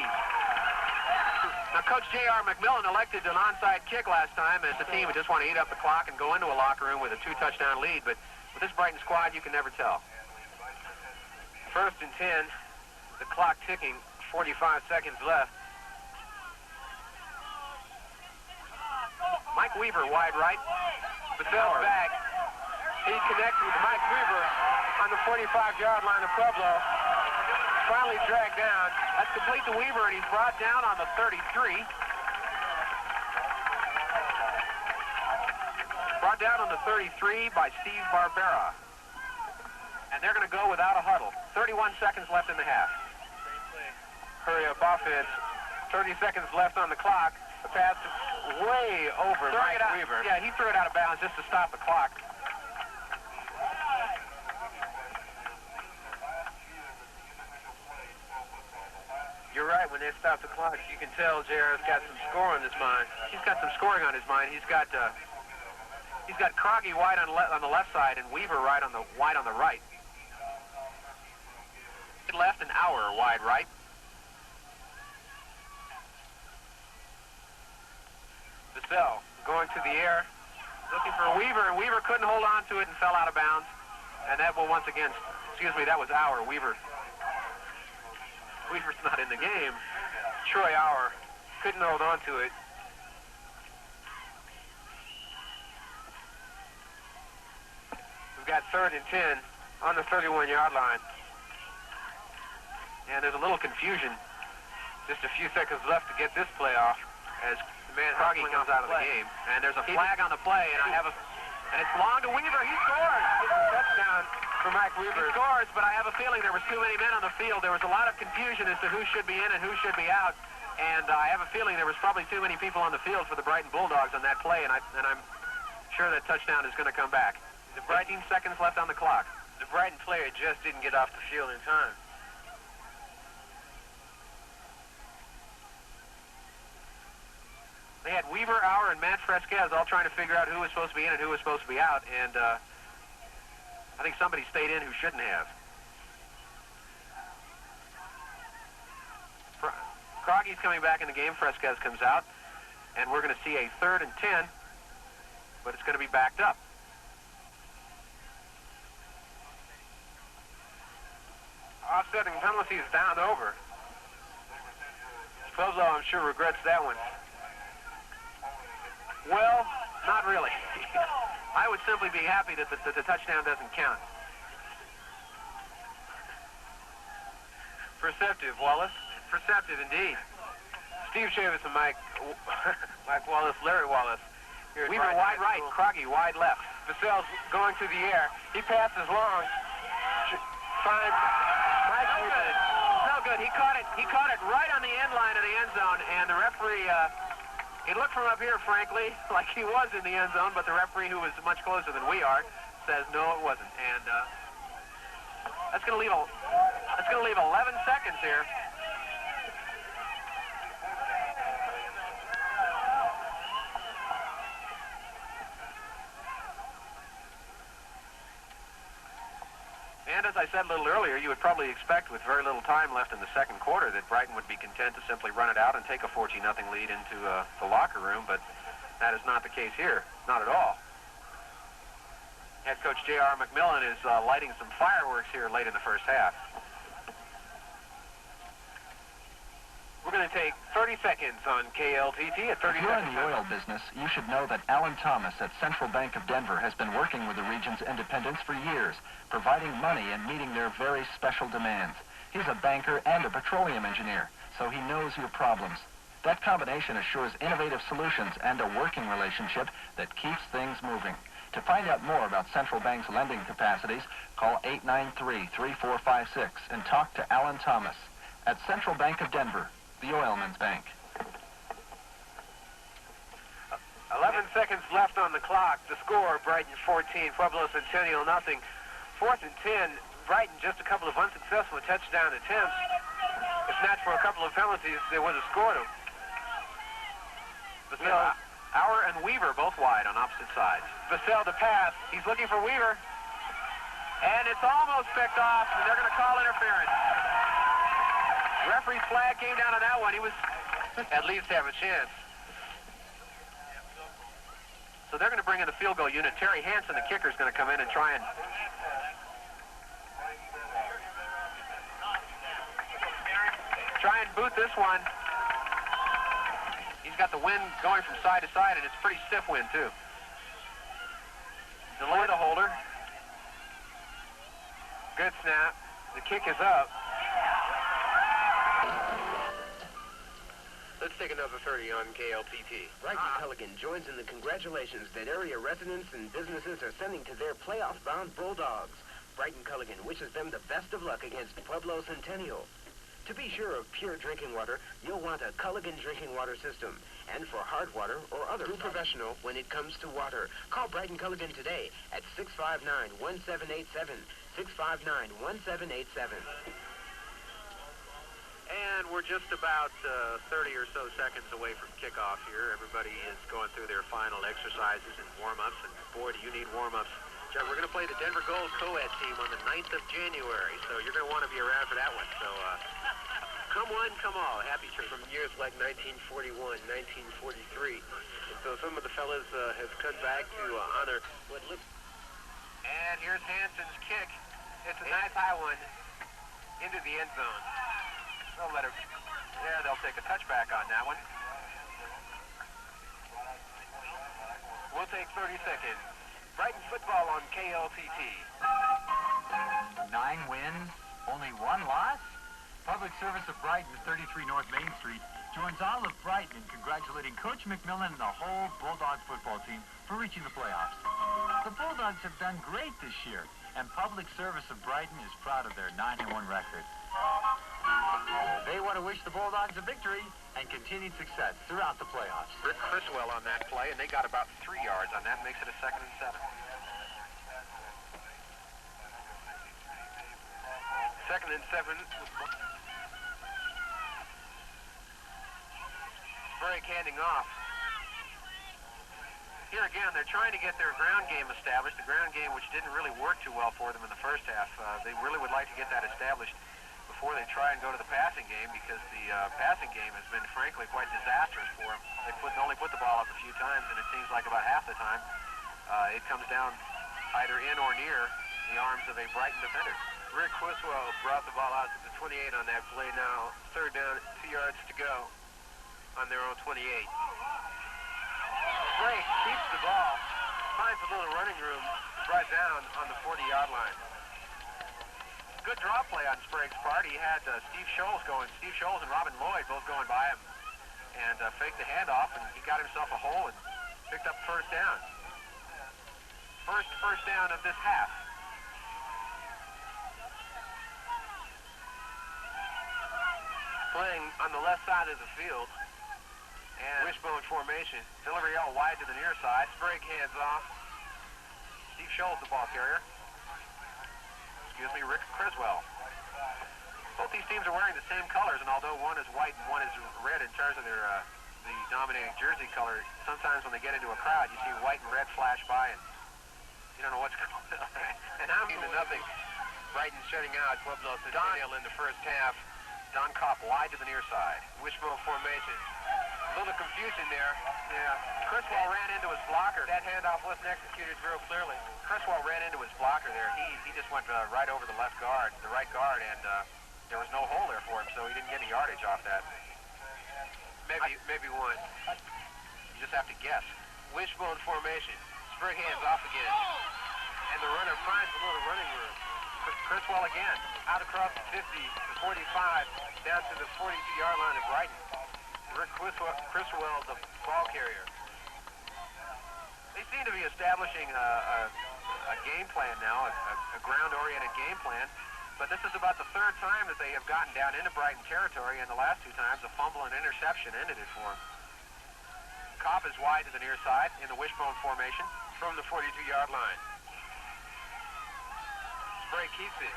Now, Coach J.R. McMillan elected an onside kick last time, and the team would just want to eat up the clock and go into a locker room with a 2-touchdown lead. But with this Brighton squad, you can never tell. 1st and 10. The clock ticking. 45 seconds left. Mike Weaver wide right. Basel's back. He connects with Mike Weaver on the 45-yard line of Pueblo. Finally dragged down. That's complete to Weaver, and he's brought down on the 33. Brought down on the 33 by Steve Barbera. And they're going to go without a huddle. 31 seconds left in the half. Hurry up offense. 30 seconds left on the clock. The pass is way over Mike Weaver. Yeah, he threw it out of bounds just to stop the clock. You're right, when they stop the clock, you can tell JR's got some score on his mind. He's got some scoring on his mind. He's got Croggy wide on the left side and Weaver wide on the right. Left and Auer wide right. Basel going to the air, Looking for Weaver, and Weaver couldn't hold on to it and fell out of bounds. And that will once again, that was Auer. Weaver's not in the game. Troy Auer couldn't hold on to it. We've got 3rd and 10 on the 31-yard line. And there's a little confusion Just a few seconds left to get this play off as the man Croggy comes out of the game. And there's a flag on the play, and and it's long to Weaver. He scores. It's a touchdown for Mike Weaver. He scores, but I have a feeling there was too many men on the field. There was a lot of confusion as to who should be in and who should be out. And I have a feeling there was probably too many people on the field for the Brighton Bulldogs on that play, and I'm sure that touchdown is going to come back. 15 seconds left on the clock. The Brighton player just didn't get off the field in time. They had Weaver, Auer, and Matt Fresquez all trying to figure out who was supposed to be in and who was supposed to be out, and I think somebody stayed in who shouldn't have. Croggy's coming back in the game. Fresquez comes out, and we're going to see a 3rd and 10, but it's going to be backed up. Offsetting penalties down over. Pueblo, I'm sure, regrets that one. Well, not really. I would simply be happy that the touchdown doesn't count. Perceptive, Wallace. Perceptive indeed. Steve Chavis and Mike Wallace, Larry Wallace. Weaver wide right, Croggy wide left. Vassell's going to the air. He passes long. Finds Mike Weaver. No good. He caught it right on the end line of the end zone, and the referee. It looked from up here, frankly, like he was in the end zone, but the referee, who was much closer than we are, says no, it wasn't. And that's going to leave 11 seconds here. as I said a little earlier, you would probably expect with very little time left in the second quarter that Brighton would be content to simply run it out and take a 14-0 lead into the locker room, but that is not the case here. Not at all. Head coach J.R. McMillan is lighting some fireworks here late in the first half. We're going to take 30 seconds on KLTT at 30 seconds. If you're in the oil business, you should know that Alan Thomas at Central Bank of Denver has been working with the region's independents for years, providing money and meeting their very special demands. He's a banker and a petroleum engineer, so he knows your problems. That combination assures innovative solutions and a working relationship that keeps things moving. To find out more about Central Bank's lending capacities, call 893-3456 and talk to Alan Thomas at Central Bank of Denver, the Oilman's Bank. 11 seconds left on the clock. The score, Brighton 14, Pueblo Centennial nothing. 4th and 10, Brighton just a couple of unsuccessful touchdown attempts. If not for a couple of penalties, they would have scored them. Vassell, Auer and Weaver both wide on opposite sides. Vassell to pass. He's looking for Weaver. And it's almost picked off, and they're going to call interference. Referee's flag came down on that one. He was at least have a chance. So they're going to bring in the field goal unit. Terry Hansen, the kicker, is going to come in and try and boot this one. He's got the wind going from side to side, and it's pretty stiff wind, too. Delay the holder. Good snap. The kick is up. Let's take another 30 on KLTT. Brighton Culligan joins in the congratulations that area residents and businesses are sending to their playoff-bound Bulldogs. Brighton Culligan wishes them the best of luck against Pueblo Centennial. To be sure of pure drinking water, you'll want a Culligan drinking water system. And for hard water or other true professional when it comes to water, call Brighton Culligan today at 659-1787, 659-1787. And we're just about 30 or so seconds away from kickoff here. Everybody is going through their final exercises and warm-ups, and boy, do you need warm-ups. John, we're going to play the Denver Gold co-ed team on the 9th of January, so you're going to want to be around for that one. So come one, come all. Happy trip. From years like 1941, 1943. And so some of the fellas have come back to honor what looks... And here's Hansen's kick. It's a nice high one into the end zone. They'll let her... There, they'll take a touchback on that one. We'll take 30 seconds. Brighton football on KLTT. 9 wins, only 1 loss? Public Service of Brighton, 33 North Main Street, joins all of Brighton in congratulating Coach McMillan and the whole Bulldog football team for reaching the playoffs. The Bulldogs have done great this year, and Public Service of Brighton is proud of their 9-1 record. They want to wish the Bulldogs a victory and continued success throughout the playoffs. Rick Criswell on that play, and they got about 3 yards on that. Makes it a 2nd and 7. 2nd and 7. Sprague handing off. Here again, they're trying to get their ground game established, the ground game which didn't really work too well for them in the first half. They really would like to get that established before they try and go to the passing game, because the passing game has been, frankly, quite disastrous for them. They only put the ball up a few times, and it seems like about half the time it comes down either in or near the arms of a Brighton defender. Rick Criswell brought the ball out to the 28 on that play now. 3rd down, 2 yards to go on their own 28. Sprague keeps the ball, finds a little running room, brought down on the 40-yard line. Good draw play on Sprague's part. He had Steve Scholes and Robin Lloyd both going by him, and faked the handoff, and he got himself a hole and picked up 1st down. First down of this half. Playing on the left side of the field. And wishbone formation. Delivery all wide to the near side. Sprague hands off. Steve Scholes, the ball carrier. Rick Criswell. Both these teams are wearing the same colors, and although one is white and one is red in terms of their the dominating jersey color, sometimes when they get into a crowd, you see white and red flash by, and you don't know what's going on. And I'm into nothing. Brighton shutting out Pueblo Centennial in the first half. Don Kopp wide to the near side. Wishbone formation. A little confusion there. Yeah. Criswell ran into his blocker. That handoff wasn't executed real clearly. Criswell ran into his blocker there. He just went right over the right guard, and there was no hole there for him, so he didn't get any yardage off that. Maybe one. You just have to guess. Wishbone formation. Spring hands off again. And the runner finds a little running room. Criswell again. Out across the 50, the 45, down to the 42-yard line of Brighton. Rick Criswell, the ball carrier. They seem to be establishing a game plan now, a ground-oriented game plan. But this is about the third time that they have gotten down into Brighton territory, and the last two times a fumble and interception ended it for them. Kopp is wide to the near side in the wishbone formation from the 42-yard line. Spray keeps it.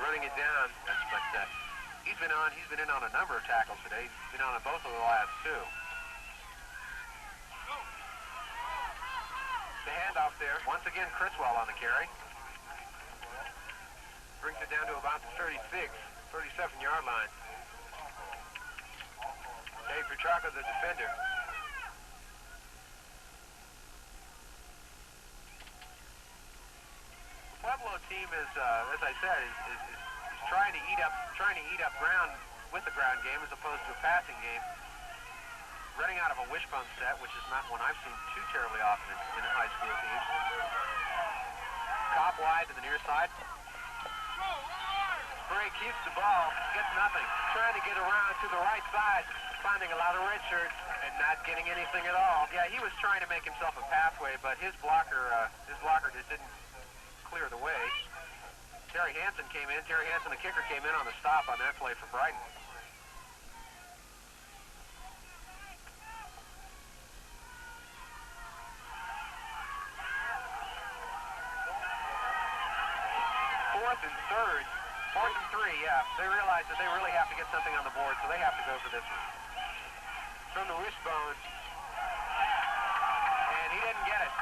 Running it down. But he's been in on a number of tackles today. He's been on both of the last two. The handoff there. Once again, Criswell on the carry. Brings it down to about the 37-yard line. Dave Petrarca, the defender. The Pueblo team is, as I said, is trying to eat up ground with the ground game as opposed to a passing game. Running out of a wishbone set, which is not one I've seen too terribly often in high school teams. Kopp wide to the near side. Spray keeps the ball, gets nothing. Trying to get around to the right side, finding a lot of red shirts and not getting anything at all. Yeah, he was trying to make himself a pathway, but his blocker just didn't clear the way. Terry Hansen came in. Terry Hansen, the kicker, came in on the stop on that play for Brighton. Fourth and three, yeah. They realize that they really have to get something on the board, so they have to go for this one. From the wishbone. And he didn't get it.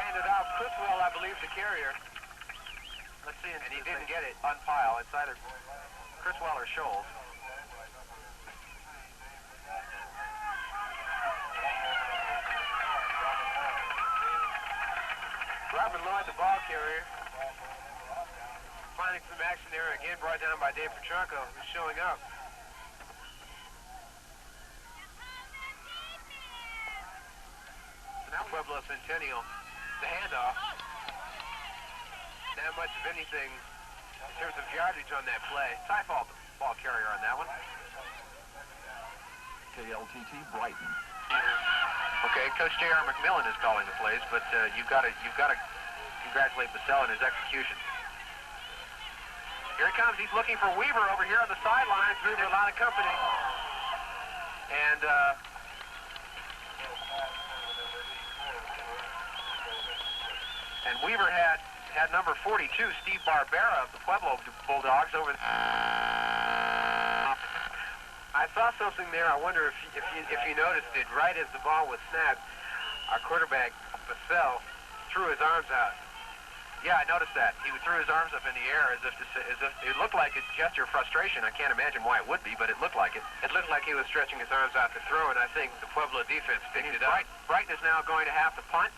Handed off. Criswell, I believe, the carrier. Let's see. And he didn't get it on pile. It's either Criswell or Scholes. Robert Lloyd, the ball carrier. Finding some action there, again brought down by Dave Petrarca, who's showing up. So now Pueblo Centennial, the handoff. Not much of anything in terms of yardage on that play. Typhoid ball carrier on that one. KLTT Brighton. Okay, Coach J.R. McMillan is calling the plays, but you've got to congratulate Bassell on his execution. Here he comes. He's looking for Weaver over here on the sidelines. Weaver, a lot of company. And Weaver had number 42, Steve Barbera of the Pueblo Bulldogs over. I saw something there. I wonder if you noticed it. Right as the ball was snapped, our quarterback Bassell threw his arms out. Yeah, I noticed that. He threw his arms up in the air as if it looked like a gesture of frustration. I can't imagine why it would be, but it looked like it. It looked like he was stretching his arms out to throw, and I think the Pueblo defense picked it up. Brighton is now going to have to punt.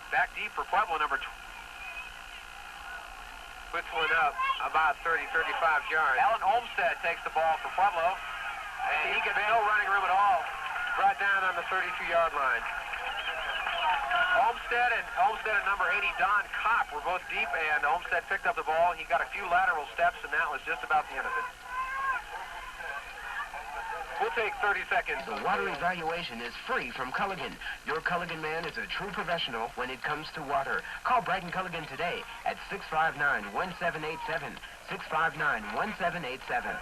Back deep for Pueblo, number 2. Puts one up about 30, 35 yards. Alan Olmstead takes the ball for Pueblo, and he gets no running room at all. Brought down on the 32-yard line. Olmstead and number 80, Don Kopp, were both deep, and Olmstead picked up the ball. He got a few lateral steps, and that was just about the end of it. We'll take 30 seconds. The water evaluation is free from Culligan. Your Culligan man is a true professional when it comes to water. Call Brighton Culligan today at 659-1787. 659-1787.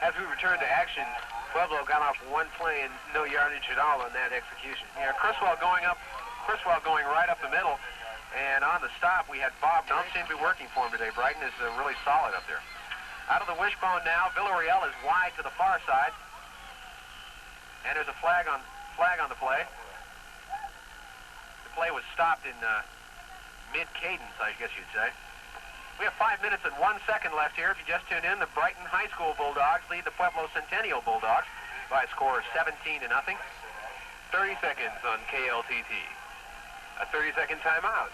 As we return to action, Pueblo got off one play and no yardage at all on that execution. Yeah, Criswell going right up the middle, and on the stop we had Bob. Don't seem to be working for him today. Brighton is really solid up there. Out of the wishbone now, Villarreal is wide to the far side, and there's a flag on the play. The play was stopped in mid-cadence, I guess you'd say. We have 5 minutes and 1 second left here. If you just tuned in, the Brighton High School Bulldogs lead the Pueblo Centennial Bulldogs by a score of 17-0. 30 seconds on KLTT. A 30-second timeout.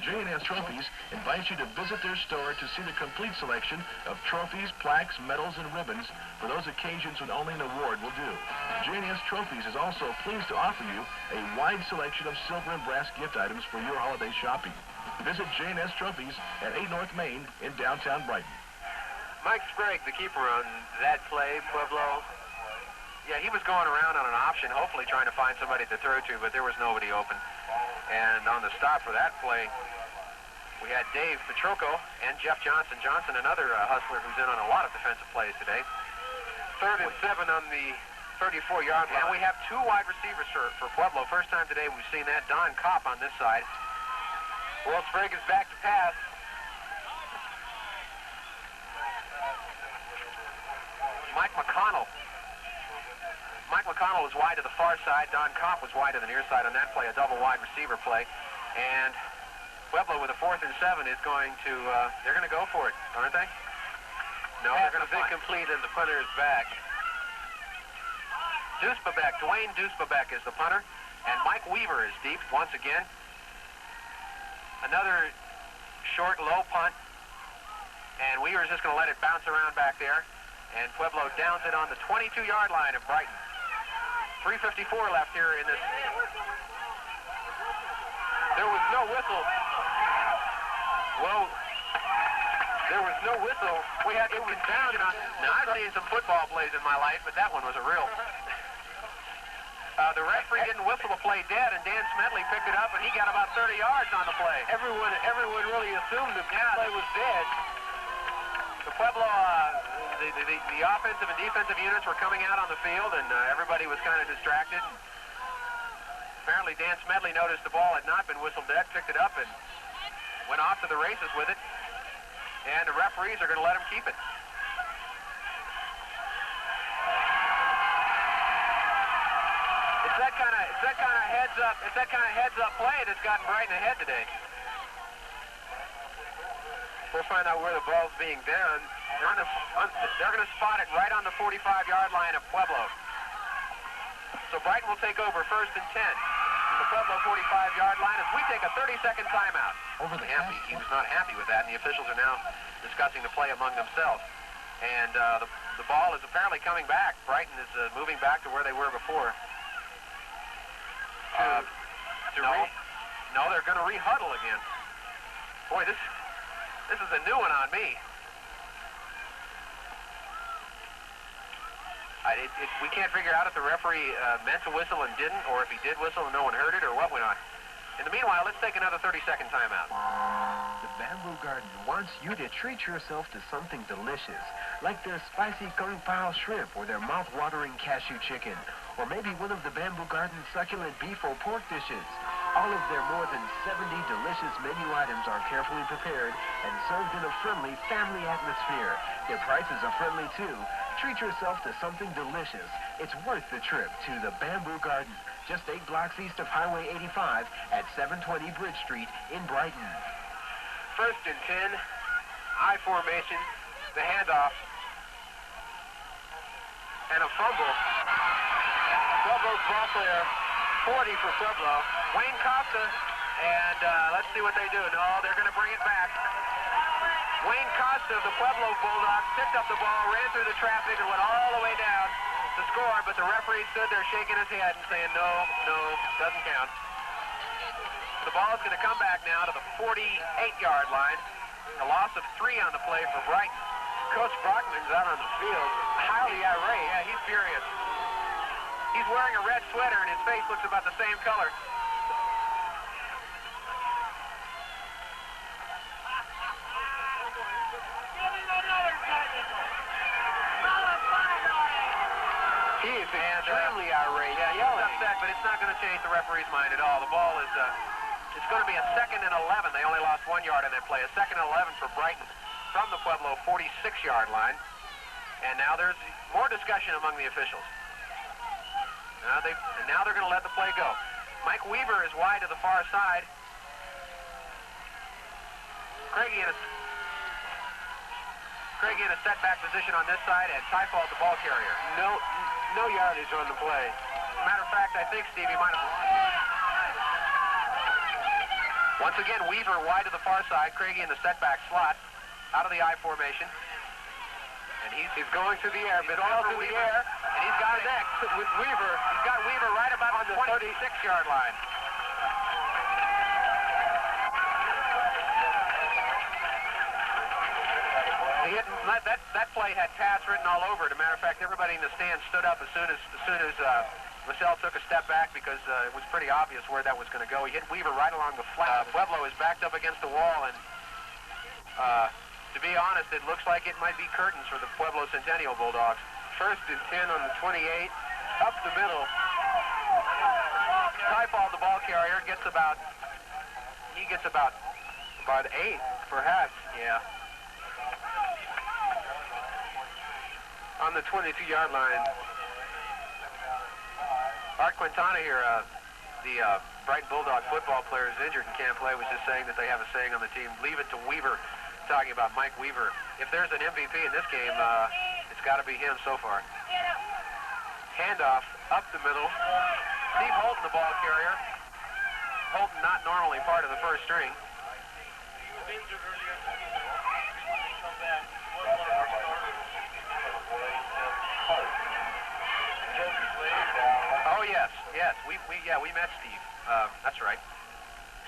J&S Trophies invites you to visit their store to see the complete selection of trophies, plaques, medals, and ribbons for those occasions when only an award will do. J&S Trophies is also pleased to offer you a wide selection of silver and brass gift items for your holiday shopping. Visit J&S Trophies at 8 North Main in downtown Brighton. Mike Sprague, the keeper on that play, Pueblo. Yeah, he was going around on an option, hopefully trying to find somebody to throw to, but there was nobody open. And on the stop for that play, we had Dave Petrocco and Jeff Johnson. Johnson, another hustler who's in on a lot of defensive plays today. 3rd and 7 on the 34-yard line. And we have 2 wide receivers for Pueblo. First time today we've seen that. Don Kopp on this side. Will Sprague is back to pass. Mike McConnell. Mike McConnell was wide to the far side. Don Kopp was wide to the near side on that play, a double wide receiver play. And Pueblo with a 4th and 7 is going to, they're going to go for it, aren't they? No, they're going to incomplete and the punter is back. Deuce-Babek, Dwayne Deuce-Babek is the punter. And Mike Weaver is deep once again. Another short, low punt. And Weaver's just going to let it bounce around back there. And Pueblo downs it on the 22-yard line of Brighton. 3:54 left here in this. There was no whistle. Well, there was no whistle. It was down on. Now, I've seen some football plays in my life, but that one was a real. The referee didn't whistle the play dead, and Dan Smedley picked it up, and he got about 30 yards on the play. Everyone really assumed the play was dead. The Pueblo, the offensive and defensive units were coming out on the field, and everybody was kind of distracted. Apparently, Dan Smedley noticed the ball had not been whistled dead, picked it up, and went off to the races with it. And the referees are going to let him keep it. It's that kind of heads up. It's that kind of heads up play that's gotten Brighton ahead today. We'll find out where the ball's being down. They're going to spot it right on the 45-yard line of Pueblo. So Brighton will take over 1st and 10. The Pueblo 45-yard line as we take a 30-second timeout. He was not happy with that, and the officials are now discussing the play among themselves. And the ball is apparently coming back. Brighton is moving back to where they were before. No, they're going to re-huddle again. Boy, this is a new one on me. We can't figure out if the referee meant to whistle and didn't, or if he did whistle and no one heard it, or what went on. In the meanwhile, let's take another 30-second timeout. The Bamboo Garden wants you to treat yourself to something delicious, like their spicy kung pao shrimp or their mouth-watering cashew chicken, or maybe one of the Bamboo Garden's succulent beef or pork dishes. All of their more than 70 delicious menu items are carefully prepared and served in a friendly family atmosphere. Their prices are friendly, too. Treat yourself to something delicious. It's worth the trip to the Bamboo Garden, just 8 blocks east of Highway 85 at 720 Bridge Street in Brighton. 1st and 10, I formation, the handoff, and a fumble. Pueblo's ball player, 40 for Pueblo. Wayne Costa, and let's see what they do. No, they're going to bring it back. Wayne Costa of the Pueblo Bulldogs picked up the ball, ran through the traffic, and went all the way down to score, but the referee stood there shaking his head and saying, no, doesn't count. The ball is going to come back now to the 48-yard line. A loss of 3 on the play for Brighton. Coach Brockman's out on the field, highly irate. Yeah, he's furious. He's wearing a red sweater, and his face looks about the same color. He is extremely irate. Yeah, he's upset, but it's not going to change the referee's mind at all. The ball is, it's going to be a 2nd and 11. They only lost 1 yard on that play. A 2nd and 11 for Brighton from the Pueblo 46-yard line. And now there's more discussion among the officials. Now they're going to let the play go. Mike Weaver is wide to the far side. Craigie in a setback position on this side, and Typhold the ball carrier. No yardage on the play. Matter of fact, I think Stevie might have. Once again, Weaver wide to the far side. Craigie in the setback slot, out of the I formation. And he's going to the air, but all to the air, and he's got next with Weaver. He's got Weaver right about on the 36-yard line. That play had pass written all over it. As a matter of fact, everybody in the stands stood up as soon as Vassell took a step back because it was pretty obvious where that was going to go. He hit Weaver right along the flat. Pueblo is backed up against the wall, and to be honest, it looks like it might be curtains for the Pueblo Centennial Bulldogs. 1st and 10 on the 28, up the middle. Typhold, the ball carrier, gets about 8, perhaps, yeah. On the 22-yard line. Art Quintana here, the Brighton Bulldog football player who's injured and can't play, was just saying that they have a saying on the team, leave it to Weaver, talking about Mike Weaver. If there's an MVP in this game, it's got to be him so far. Handoff up the middle. Steve Holton, the ball carrier. Holton not normally part of the first string. Oh yes, we met Steve. That's right.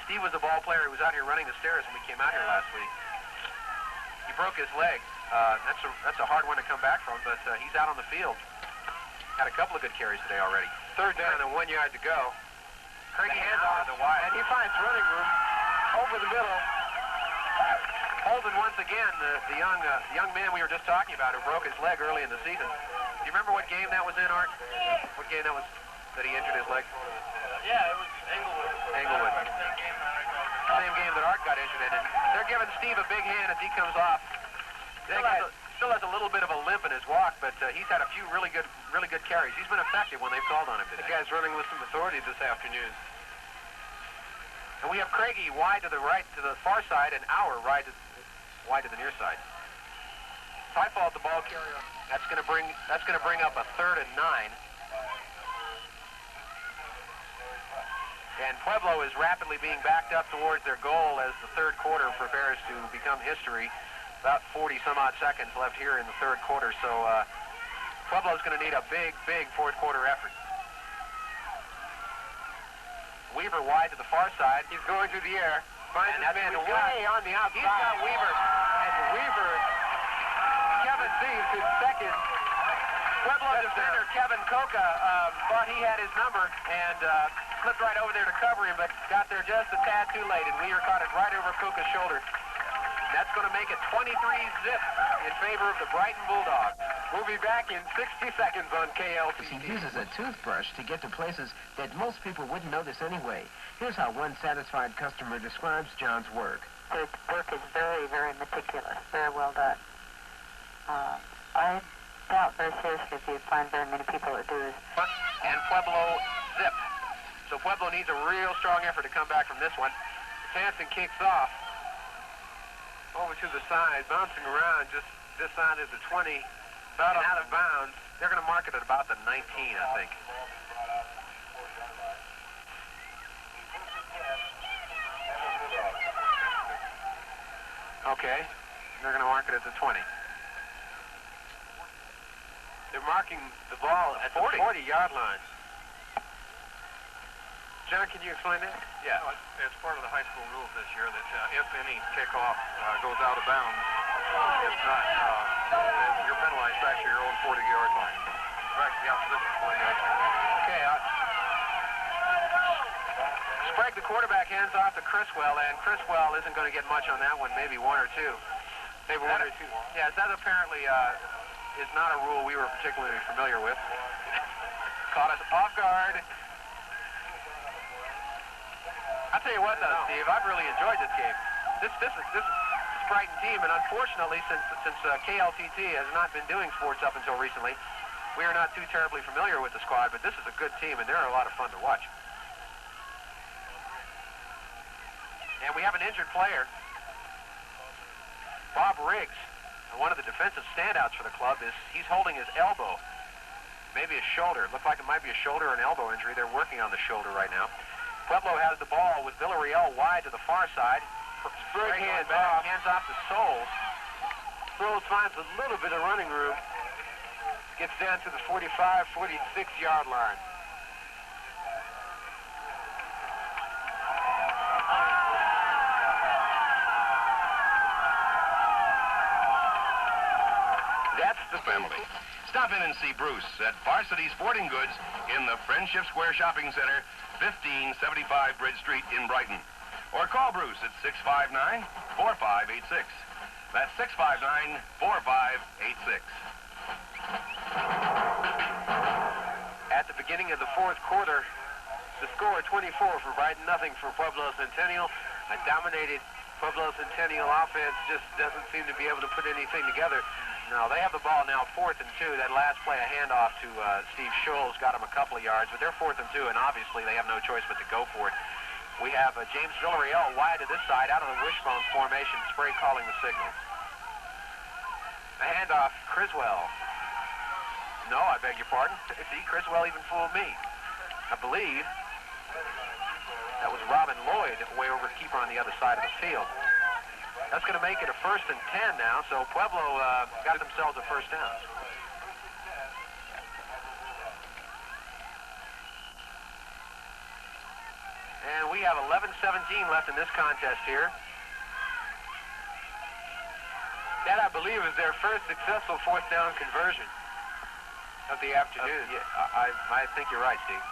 Steve was a ball player who was out here running the stairs when we came out here last week. He broke his leg. That's a hard one to come back from, but he's out on the field. Had a couple of good carries today already. 3rd down and 1 yard to go. Craigie handoff, and he finds running room over the middle. Holden once again, the young man we were just talking about who broke his leg early in the season. Do you remember what game that was in, Art? What game that was that he injured his leg? Yeah, it was Englewood. Englewood. Same game that Art got injured in. And they're giving Steve a big hand as he comes off. Still has a little bit of a limp in his walk, but he's had a few really good carries. He's been effective when they've called on him today. The guy's running with some authority this afternoon. And we have Craigie wide to the right, to the far side, and Auer wide to the near side. Typhold, the ball carrier. That's going to bring up a 3rd and 9. And Pueblo is rapidly being backed up towards their goal as the 3rd quarter prepares to become history. About 40-some-odd seconds left here in the 3rd quarter, so Pueblo's going to need a big 4th quarter effort. Weaver wide to the far side. He's going through the air. Finds his man way on the outside. He's got Weaver. And Weaver, Kevin Thieves is second. Pueblo defender Kevin Coca thought he had his number and slipped right over there to cover him, but got there just a tad too late, and Weaver caught it right over Coca's shoulder. That's going to make it 23-zip in favor of the Brighton Bulldogs. We'll be back in 60 seconds on KLTT. He uses a toothbrush to get to places that most people wouldn't notice anyway. Here's how one satisfied customer describes John's work. The work is very, very meticulous, very well done. I doubt very seriously if you'd find very many people that do this. And Pueblo zip. So Pueblo needs a real strong effort to come back from this one. Sampson kicks off. Over to the side, bouncing around just this side of the 20, about out of bounds. They're going to mark it at about the 19, I think. Okay, they're going to mark it at the 20. They're marking the ball at the 40-yard line. John, can you explain that? Yeah, it's part of the high school rules this year that if any kickoff goes out of bounds, it's not, you're penalized back to your own 40-yard line. Back to the opposition 40-yard line. Okay, Sprague, the quarterback, hands off to Criswell, and Criswell isn't going to get much on that one, maybe 1 or 2. Maybe 1 or 2. Yeah, that apparently is not a rule we were particularly familiar with. Caught us off guard. I'll tell you what, though, Steve, I've really enjoyed this game. This Brighton team, and unfortunately, since KLTT has not been doing sports up until recently, we are not too terribly familiar with the squad, but this is a good team, and they're a lot of fun to watch. And we have an injured player. Bob Riggs, one of the defensive standouts for the club, he's holding his elbow. Maybe a shoulder. It looked like it might be a shoulder or an elbow injury. They're working on the shoulder right now. Pueblo has the ball with Villarreal wide to the far side. Sprague hands off to Souls. Souls finds a little bit of running room. Gets down to the 45, 46-yard line. That's the family. Stop in and see Bruce at Varsity Sporting Goods in the Friendship Square Shopping Center, 1575 Bridge Street in Brighton. Or call Bruce at 659-4586. That's 659-4586. At the beginning of the fourth quarter, the score 24 for Brighton, nothing for Pueblo Centennial. A dominated Pueblo Centennial offense just doesn't seem to be able to put anything together. No, they have the ball now 4th and 2. That last play, a handoff to Steve Scholes, got him a couple of yards, but they're 4th and 2, and obviously they have no choice but to go for it. We have James Villarreal wide to this side, out of the wishbone formation. Sprague calling the signal. A handoff, Criswell. No, I beg your pardon. See, Criswell even fooled me. I believe that was Robin Lloyd, way over the keeper on the other side of the field. That's going to make it a 1st and 10 now, so Pueblo got themselves a first down. And we have 11-17 left in this contest here. That, I believe, is their first successful 4th down conversion of the afternoon. Yeah, I think you're right, Steve.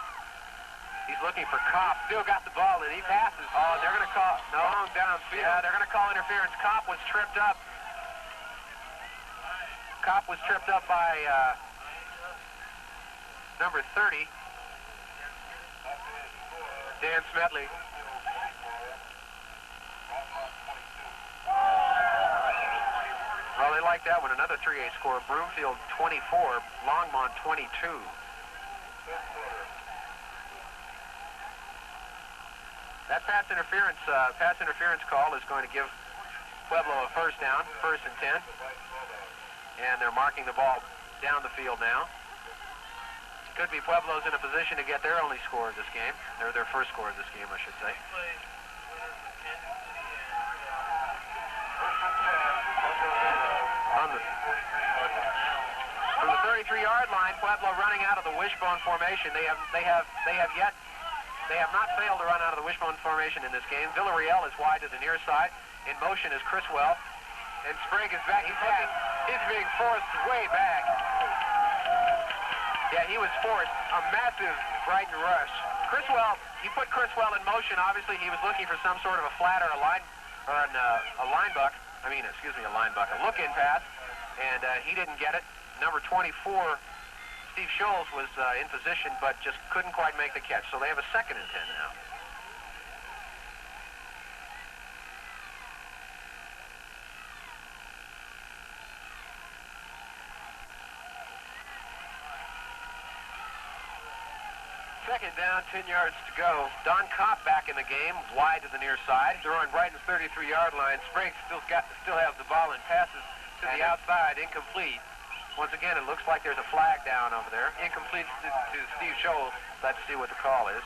He's looking for Kopp. Still got the ball, and he passes. Oh, they're going to call. No, downfield. Yeah, they're going to call interference. Kopp was tripped up. Kopp was tripped up by number 30, Dan Smedley. Well, they like that one. Another 3A score. Broomfield 24, Longmont 22. That pass interference call is going to give Pueblo a first down, 1st and 10. And they're marking the ball down the field now. Could be Pueblo's in a position to get their only score of this game, or their first score of this game, I should say. From the 33-yard line, Pueblo running out of the wishbone formation. They have not failed to run out of the wishbone formation in this game. Villarreal is wide to the near side. In motion is Criswell. And Sprague is back. He's being forced way back. Yeah, he was forced. A massive Brighton rush. Criswell, he put Criswell in motion. Obviously, he was looking for some sort of a flat or a linebuck. A linebuck. A look-in pass. And he didn't get it. Number 24, Steve Scholes, was in position, but just couldn't quite make the catch. So they have a 2nd and 10 now. Second down, 10 yards to go. Don Kopp back in the game, wide to the near side. They're on Brighton's 33-yard line. Sprague still has the ball and passes to the outside, incomplete. Once again, it looks like there's a flag down over there. Incomplete to Steve Scholes. Let's see what the call is.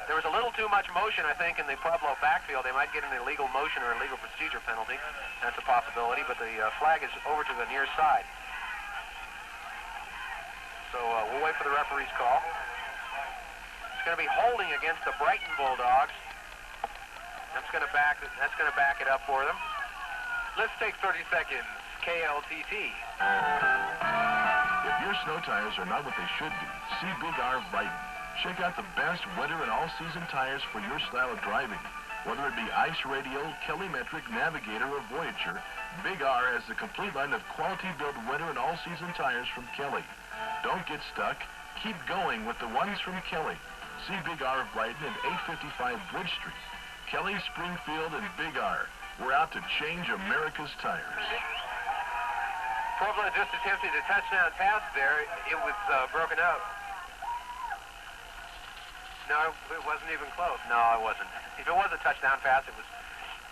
There was a little too much motion, I think, in the Pueblo backfield. They might get an illegal motion or illegal procedure penalty. That's a possibility, but the flag is over to the near side. So we'll wait for the referee's call. It's going to be holding against the Brighton Bulldogs. That's going to back it up for them. Let's take 30 seconds. KLTT. If your snow tires are not what they should be, see Big R Brighton. Check out the best winter and all-season tires for your style of driving. Whether it be Ice Radial, Kelly Metric, Navigator, or Voyager, Big R has the complete line of quality-built winter and all-season tires from Kelly. Don't get stuck. Keep going with the ones from Kelly. See Big R of Brighton at 855 Bridge Street. Kelly, Springfield, and Big R. We're out to change America's tires. Pueblo just attempted a touchdown pass there. It was broken up. No, it wasn't even close. No, it wasn't. If it was a touchdown pass, it was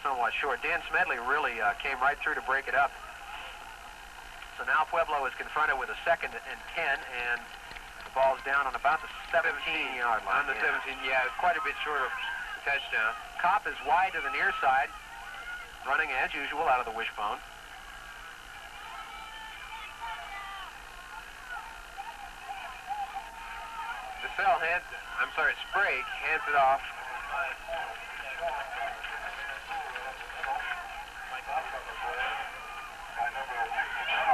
somewhat short. Dan Smedley really came right through to break it up. So now Pueblo is confronted with a 2nd and 10, and the ball's down on about the 17-yard line. On the 17, yeah, quite a bit short of the touchdown. Kopp is wide to the near side, running as usual out of the wishbone. Sprague hands it off.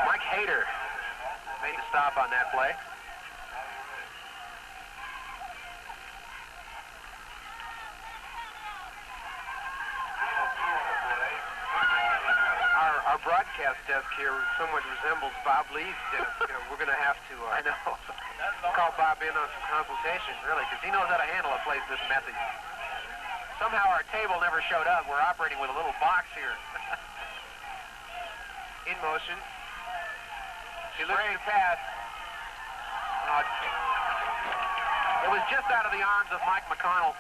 Mike Hayter made the stop on that play. Our broadcast desk here somewhat resembles Bob Lee's desk. We're going to have to I know. call Bob in on some consultation. Really, because he knows how to handle a place this messy. Somehow our table never showed up. We're operating with a little box here. In motion. He looks to pass. It was just out of the arms of Mike McConnell.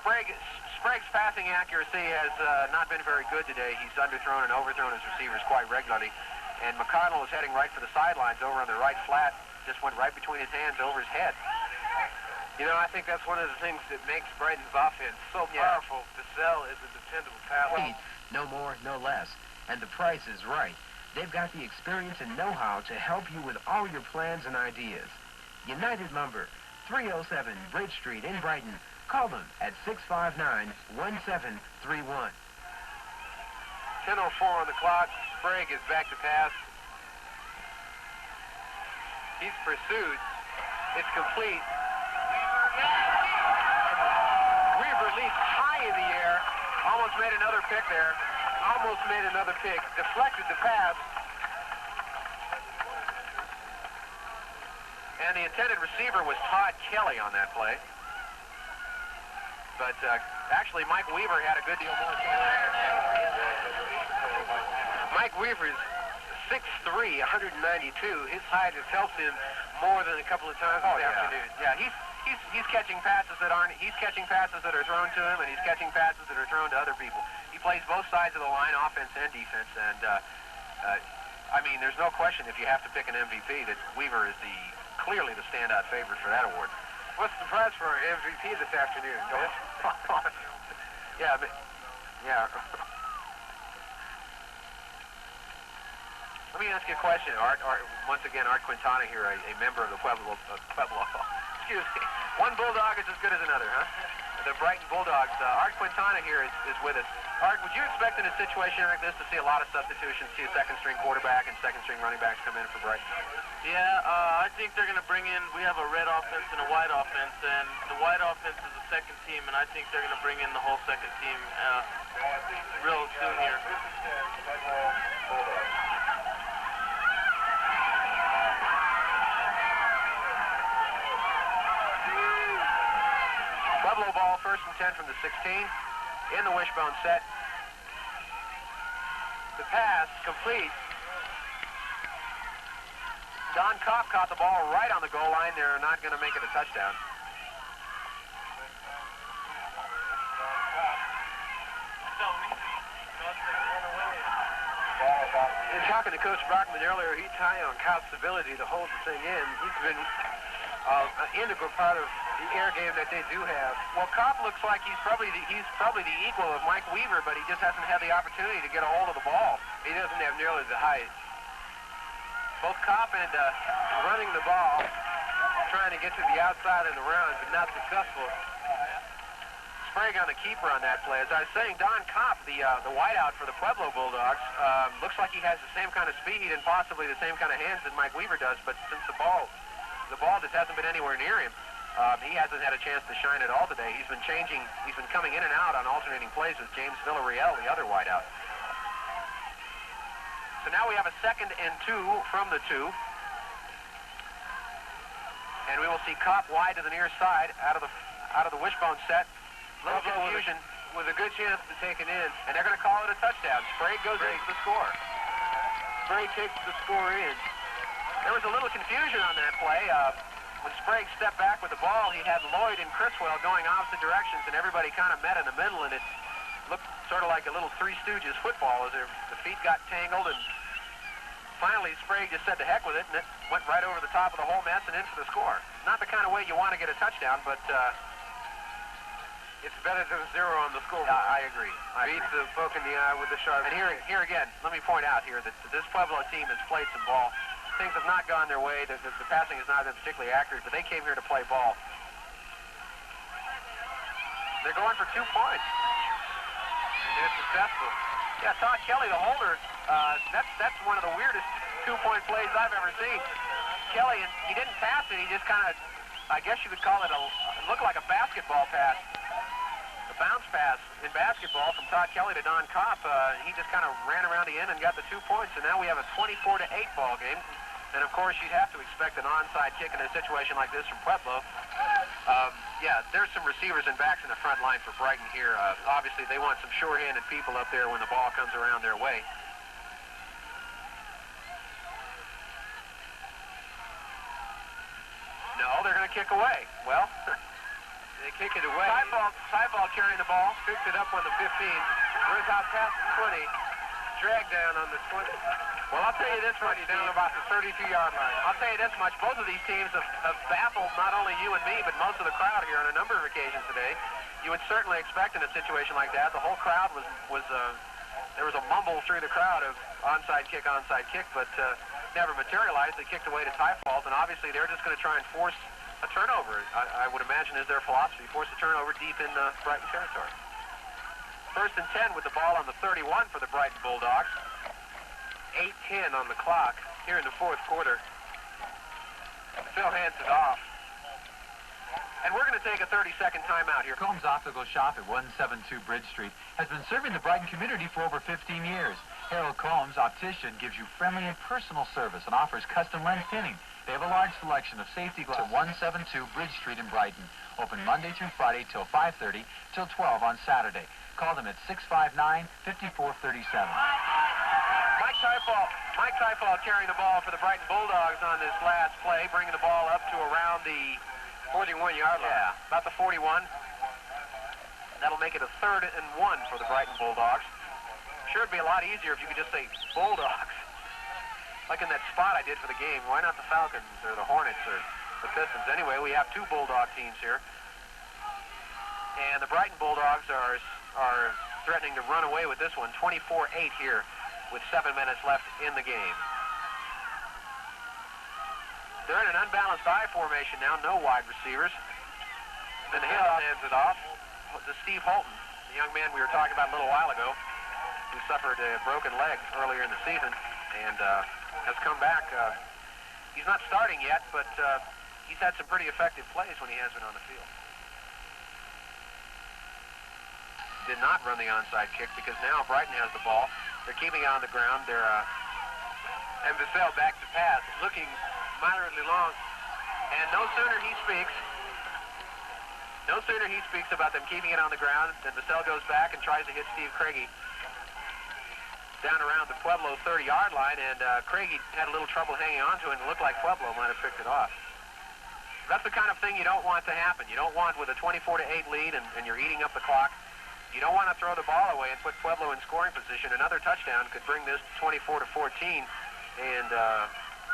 Sprague's passing accuracy has not been very good today. He's underthrown and overthrown his receivers quite regularly. And McConnell is heading right for the sidelines over on the right flat. Just went right between his hands over his head. You know, I think that's one of the things that makes Brighton's offense so powerful. Bissell is a dependable passer. No more, no less. And the price is right. They've got the experience and know-how to help you with all your plans and ideas. United Lumber, 307 Bridge Street in Brighton. Call them at 659-1731. 10:04 on the clock. Sprague is back to pass. He's pursued. It's complete. Weaver leaped high in the air. Almost made another pick there. Almost made another pick. Deflected the pass. And the intended receiver was Todd Kelly on that play. But actually, Mike Weaver had a good deal more. Mike Weaver's 6'3", 192. His height has helped him more than a couple of times this afternoon. Yeah, he's catching passes that aren't. He's catching passes that are thrown to him, and he's catching passes that are thrown to other people. He plays both sides of the line, offense and defense. And I mean, there's no question if you have to pick an MVP that Weaver is clearly the standout favorite for that award. What's the prize for our MVP this afternoon? Yeah. Let me ask you a question. Once again, Art Quintana here, a member of the Pueblo. Excuse me. One Bulldog is as good as another, huh? The Brighton Bulldogs. Art Quintana here is with us. Art, would you expect in a situation like this to see a lot of substitutions, see a second-string quarterback and second-string running backs come in for Brighton? Yeah, I think they're going to bring in, we have a red offense and a white offense, and the white offense is the second team, and I think they're going to bring in the whole second team real soon here. Pueblo ball, 1st and 10 from the 16. In the wishbone set. The pass complete. Don Kopp caught the ball right on the goal line. They're not going to make it a touchdown. In talking to Coach Brockman earlier, he's high on Kopp's ability to hold the thing in. He's been an integral part of the air game that they do have. Well, Kopp looks like he's probably the equal of Mike Weaver, but he just hasn't had the opportunity to get a hold of the ball. He doesn't have nearly the height. Both Kopp and running the ball, trying to get to the outside and around, but not successful. Sprague on the keeper on that play. As I was saying, Don Kopp, the wideout for the Pueblo Bulldogs, looks like he has the same kind of speed and possibly the same kind of hands that Mike Weaver does, but since the ball just hasn't been anywhere near him, he hasn't had a chance to shine at all today. He's been coming in and out on alternating plays with James Villarreal, the other wideout. So now we have a 2nd and 2 from the 2. And we will see Kopp wide to the near side out of the wishbone set. Little confusion. With a good chance to take it in. And they're going to call it a touchdown. Sprague goes into the score. Sprague takes the score in. There was a little confusion on that play. When Sprague stepped back with the ball, he had Lloyd and Criswell going opposite directions, and everybody kind of met in the middle, and it looked sort of like a little Three Stooges football, as the feet got tangled, and finally Sprague just said to heck with it, and it went right over the top of the whole mess and in for the score. Not the kind of way you want to get a touchdown, but it's better than 0 on the scoreboard. I agree. Beats the poke in the eye with the sharp. And here again, let me point out here that this Pueblo team has played some ball. Things have not gone their way. The passing has not been particularly accurate, but they came here to play ball. They're going for 2 points. And they're successful. Yeah, Todd Kelly, the holder, that's one of the weirdest 2-point plays I've ever seen. Kelly, and he didn't pass it. He just kind of, I guess you could call it it looked like a basketball pass. A bounce pass in basketball from Todd Kelly to Don Kopp. He just kind of ran around the end and got the 2 points, and now we have a 24-8 ball game. And of course, you'd have to expect an onside kick in a situation like this from Pueblo. Yeah, there's some receivers and backs in the front line for Brighton here. Obviously, they want some sure-handed people up there when the ball comes around their way. No, they're going to kick away. Well, they kick it away. Tyball carrying the ball. Picked it up on the 15. Runs out past the 20. Drag down on the 20. Well, I'll tell you this much, down about the 32-yard line. I'll tell you this much. Both of these teams have baffled not only you and me, but most of the crowd here on a number of occasions today. You would certainly expect in a situation like that, the whole crowd there was a mumble through the crowd of onside kick, but never materialized. They kicked away to Tyfalt, and obviously they're just going to try and force a turnover. I would imagine is their philosophy, force a turnover deep in Brighton territory. 1st and 10 with the ball on the 31 for the Brighton Bulldogs. 8:10 on the clock here in the 4th quarter. Phil hands it off. And we're going to take a 30-second timeout here. Combs Optical Shop at 172 Bridge Street has been serving the Brighton community for over 15 years. Harold Combs, optician, gives you friendly and personal service and offers custom lens tinting. They have a large selection of safety glasses at 172 Bridge Street in Brighton. Open Monday through Friday till 5:30 till 12 on Saturday. Call them at 659-5437. Mike Tyfall carrying the ball for the Brighton Bulldogs on this last play, bringing the ball up to around the 41-yard line. Yeah, about the 41. That'll make it a 3rd and 1 for the Brighton Bulldogs. Sure, it'd be a lot easier if you could just say Bulldogs. Like in that spot I did for the game. Why not the Falcons or the Hornets or the Pistons? Anyway, we have 2 Bulldog teams here. And the Brighton Bulldogs are threatening to run away with this one. 24-8 here with 7 minutes left in the game. They're in an unbalanced I formation now, no wide receivers. Then the handoff hands it off to Steve Holton, the young man we were talking about a little while ago, who suffered a broken leg earlier in the season and has come back. He's not starting yet, but he's had some pretty effective plays when he has been on the field. Did not run the onside kick because now Brighton has the ball. They're keeping it on the ground. And Vassell back to pass, looking moderately long. And no sooner he speaks about them keeping it on the ground than Vassell goes back and tries to hit Steve Craigie down around the Pueblo 30-yard line, and Craigie had a little trouble hanging on to it, and it looked like Pueblo might have picked it off. That's the kind of thing you don't want to happen. You don't want, with a 24-8 lead and you're eating up the clock, you don't want to throw the ball away and put Pueblo in scoring position. Another touchdown could bring this 24-14, and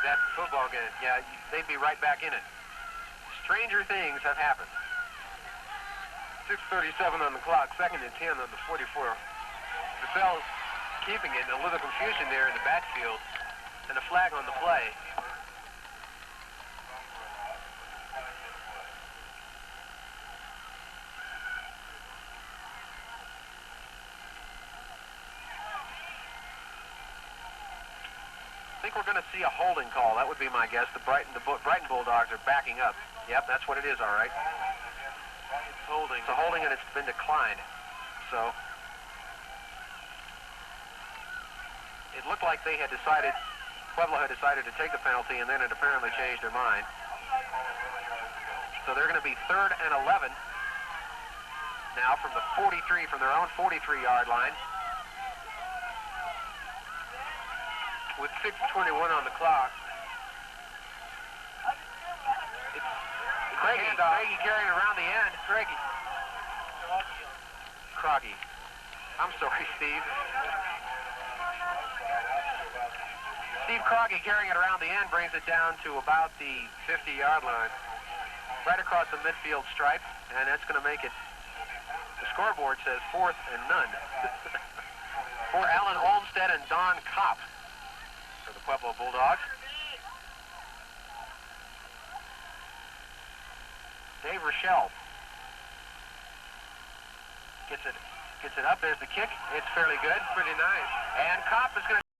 that football game, yeah, they'd be right back in it. Stranger things have happened. 6:37 on the clock, 2nd and 10 on the 44. Vassell's keeping it, a little confusion there in the backfield, And a flag on the play. I think we're going to see a holding call. That would be my guess. The Brighton Bulldogs are backing up. Yep, that's what it is, all right. It's holding. It's a holding, and it's been declined. So it looked like they had decided, Pueblo had decided to take the penalty, and then it apparently changed their mind. So they're going to be 3rd and 11 now from the 43, from their own 43-yard line. With 6:21 on the clock. It's Craigie carrying around the end. Craigie. I'm sorry, Steve. Steve Croggy carrying it around the end brings it down to about the 50-yard line. Right across the midfield stripe, and that's going to make it, the scoreboard says 4th and none. For Alan Olmsted and Don Kopp for the Pueblo Bulldogs. Dave Rochelle gets it up. There's the kick. It's fairly good. Pretty nice. And Kopp is going to